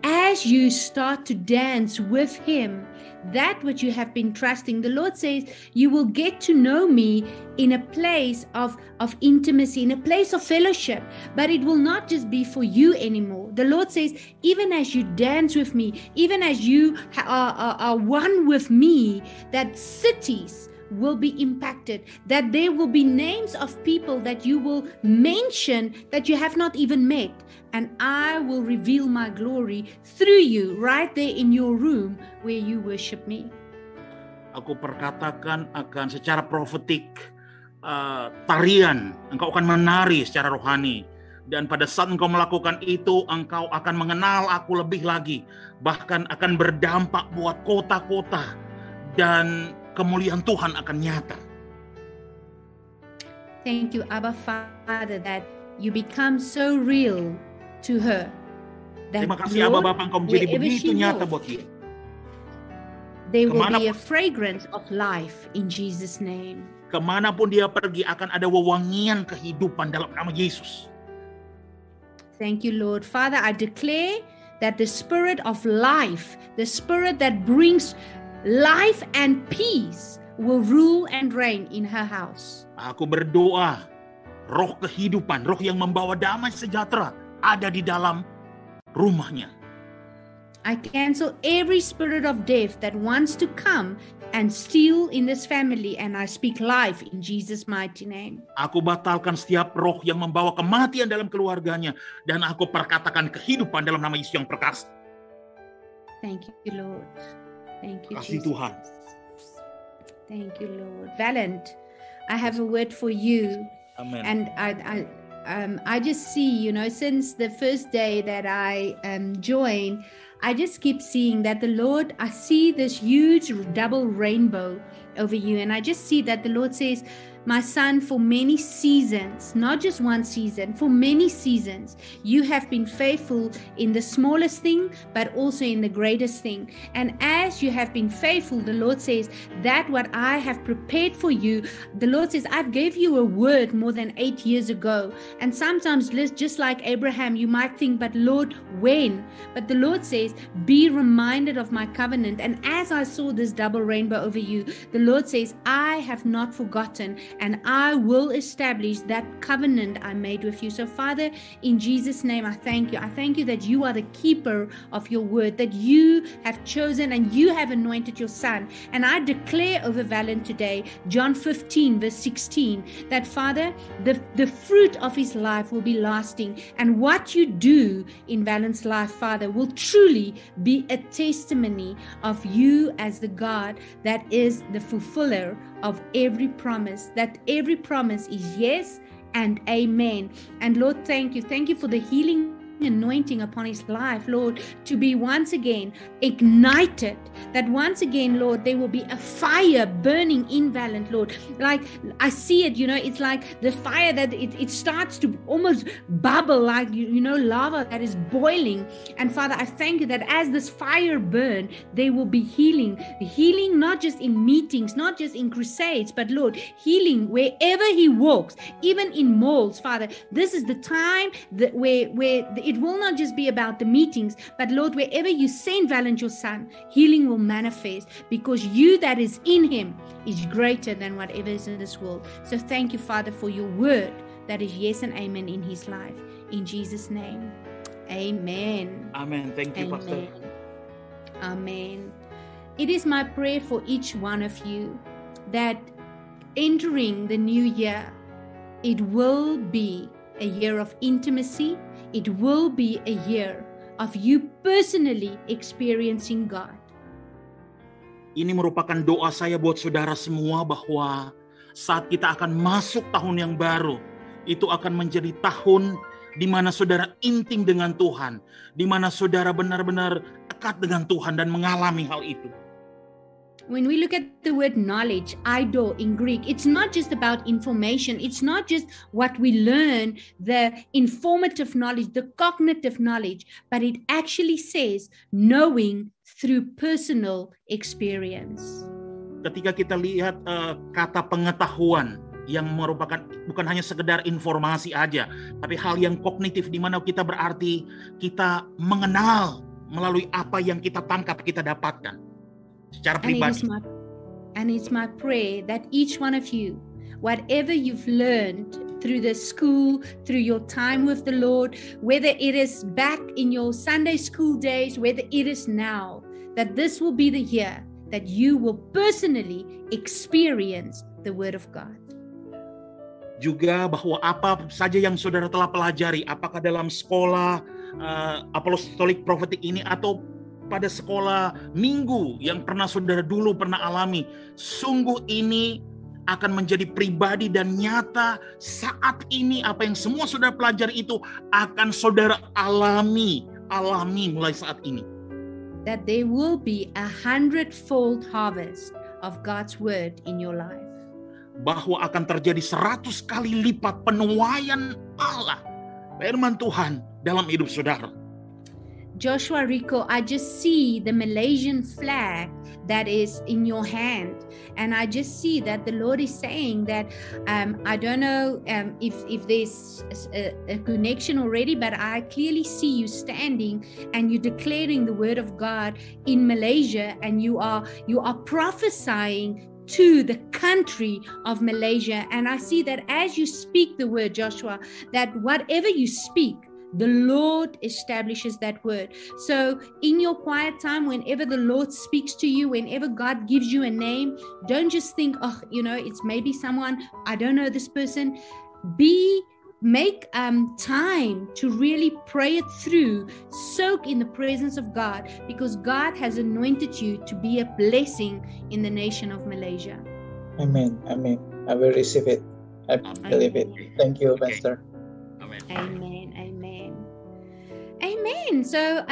as you start to dance with Him, that which you have been trusting, the Lord says you will get to know me in a place of intimacy, in a place of fellowship. But it will not just be for you anymore. The Lord says, even as you dance with me, even as you are one with me, that cities will be impacted, that there will be names of people that you will mention that you have not even met, and I will reveal my glory through you right there in your room where you worship me.
Aku perkatakan akan secara profetik tarian, engkau akan menari secara rohani, dan pada saat engkau melakukan itu, engkau akan mengenal aku lebih lagi, bahkan akan berdampak buat kota-kota, dan kemuliaan Tuhan akan nyata.
Thank you, Abba Father, that you become so real to her.
Terima kasih Abba Bapa, engkau menjadi begitu nyata buat dia.
There will be a fragrance of life in Jesus' name.
Kemanapun dia pergi akan ada wewangian kehidupan dalam nama Yesus.
Thank you, Lord. Father, I declare that the spirit of life, the spirit that brings life and peace, will rule and reign in her house.
Aku berdoa, roh kehidupan, roh yang membawa damai sejahtera ada di dalam rumahnya.
I cancel every spirit of death that wants to come and steal in this family, and I speak life in Jesus' mighty name.
Aku batalkan setiap roh yang membawa kematian dalam keluarganya, dan aku perkatakan kehidupan dalam nama Yesus yang perkasa.
Thank you, Lord. Thank you,
Kasih
Jesus.
Tuhan.
Thank you, Lord. Valent, I have a word for you.
Amen.
And I just see, since the first day that I joined, I just keep seeing that the Lord, I see this huge double rainbow over you. And I just see that the Lord says, my son, for many seasons, not just one season, for many seasons, you have been faithful in the smallest thing, but also in the greatest thing. And as you have been faithful, the Lord says that what I have prepared for you, the Lord says, I gave you a word more than 8 years ago. And sometimes just like Abraham, you might think, but Lord, when? But the Lord says, be reminded of my covenant. And as I saw this double rainbow over you, the Lord says, I have not forgotten, and I will establish that covenant I made with you. So Father, in Jesus' name, I thank you. I thank you that you are the keeper of your word, that you have chosen and you have anointed your son. And I declare over Valen today, John 15 verse 16, that Father, the fruit of his life will be lasting. And what you do in Valen's life, Father, will truly be a testimony of you as the God that is the fulfiller of every promise, that every promise is yes and amen. And Lord, thank you. Thank you for the healing anointing upon his life, Lord, to be once again ignited, that once again, Lord, there will be a fire burning in Valen, Lord. Like I see it, it's like the fire that it starts to almost bubble, like, lava that is boiling. And Father, I thank you that as this fire burn, there will be healing not just in meetings, not just in crusades, but Lord, healing wherever he walks, even in malls, Father. This is the time that where it will not just be about the meetings, but Lord, wherever you send Valen, your son, healing will manifest, because you that is in him is greater than whatever is in this world. So thank you, Father, for your word that is yes and amen in his life. In Jesus' name, amen.
Amen. Thank you, Pastor.
Amen. It is my prayer for each one of you that entering the new year, it will be a year of intimacy. It will be a year of you personally experiencing God.
Ini merupakan doa saya buat saudara semua, bahwa saat kita akan masuk tahun yang baru, itu akan menjadi tahun di mana saudara intim dengan Tuhan, di mana saudara benar-benar dekat dengan Tuhan dan mengalami hal itu.
When we look at the word knowledge, eido in Greek, it's not just about information. It's not just what we learn, the informative knowledge, the cognitive knowledge, but it actually says knowing through personal experience.
Ketika kita lihat kata pengetahuan yang merupakan bukan hanya sekedar informasi aja, tapi hal yang kognitif, di mana kita berarti kita mengenal melalui apa yang kita tangkap, kita dapatkan secara pribadi.
And it's my prayer that each one of you, whatever you've learned through the school, through your time with the Lord, whether it is back in your Sunday school days, whether it is now, that this will be the year that you will personally experience the Word of God.
Juga bahwa apa saja yang saudara telah pelajari, apakah dalam sekolah apostolik profetik ini atau pada sekolah minggu yang pernah saudara dulu pernah alami, sungguh ini akan menjadi pribadi dan nyata saat ini. Apa yang semua saudara pelajari itu akan saudara alami mulai saat ini.
That there will be 100-fold harvest of God's word in your life.
Bahwa akan terjadi 100 kali lipat penuaian Allah, firman Tuhan dalam hidup saudara.
Joshua Rico, I just see the Malaysian flag that is in your hand, and I just see that the Lord is saying that I don't know if there's a connection already, but I clearly see you standing and you declaring the word of God in Malaysia, and you are prophesying to the country of Malaysia. And I see that as you speak the word, Joshua, that whatever you speak, the Lord establishes that word. So in your quiet time, whenever the Lord speaks to you, whenever God gives you a name, don't just think, it's maybe someone, I don't know this person. Make time to really pray it through, soak in the presence of God, because God has anointed you to be a blessing in the nation of Malaysia.
Amen. Amen. I will receive it. I believe it. Thank you, Pastor.
Amen.
Amen. Amen. Amen. So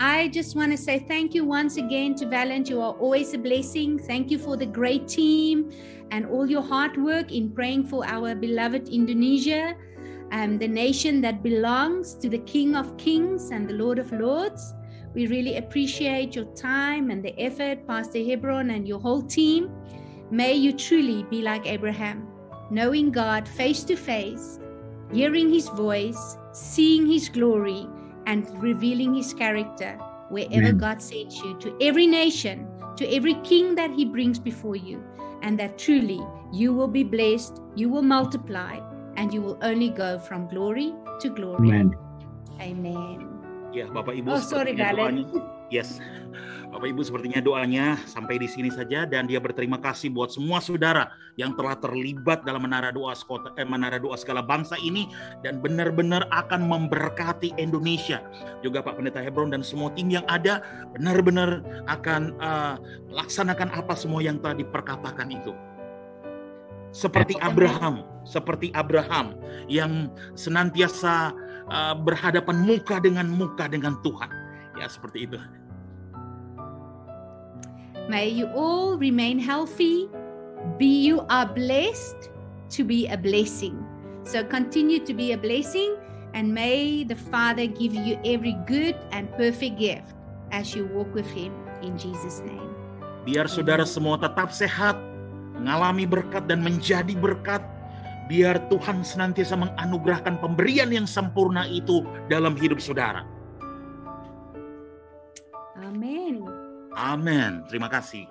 I just want to say thank you once again to Valent. You are always a blessing. Thank you for the great team and all your hard work in praying for our beloved Indonesia, the nation that belongs to the King of Kings and the Lord of Lords. We really appreciate your time and the effort, Pastor Hebron and your whole team. May you truly be like Abraham, knowing God face to face, hearing his voice, seeing his glory, and revealing his character wherever God sends you, to every nation, to every king that he brings before you, and that truly you will be blessed, you will multiply, and you will only go from glory to glory.
Amen.
Amen.
Ya, Bapak Ibu,
Oh, sorry, Valent.
Yes. Bapak Ibu, sepertinya doanya sampai di sini saja, dan dia berterima kasih buat semua saudara yang telah terlibat dalam menara doa segala bangsa ini, dan benar-benar akan memberkati Indonesia. Juga Pak Pendeta Hebron dan semua tim yang ada benar-benar akan laksanakan apa semua yang telah diperkatakan itu. Seperti Abraham yang senantiasa berhadapan muka dengan Tuhan. Ya, seperti itu.
May you all remain healthy. You are blessed to be a blessing. So continue to be a blessing, and may the Father give you every good and perfect gift as you walk with Him in Jesus' name.
Biar saudara semua tetap sehat, mengalami berkat dan menjadi berkat. Biar Tuhan senantiasa menganugerahkan pemberian yang sempurna itu dalam hidup saudara.
Amin.
Amin. Terima kasih.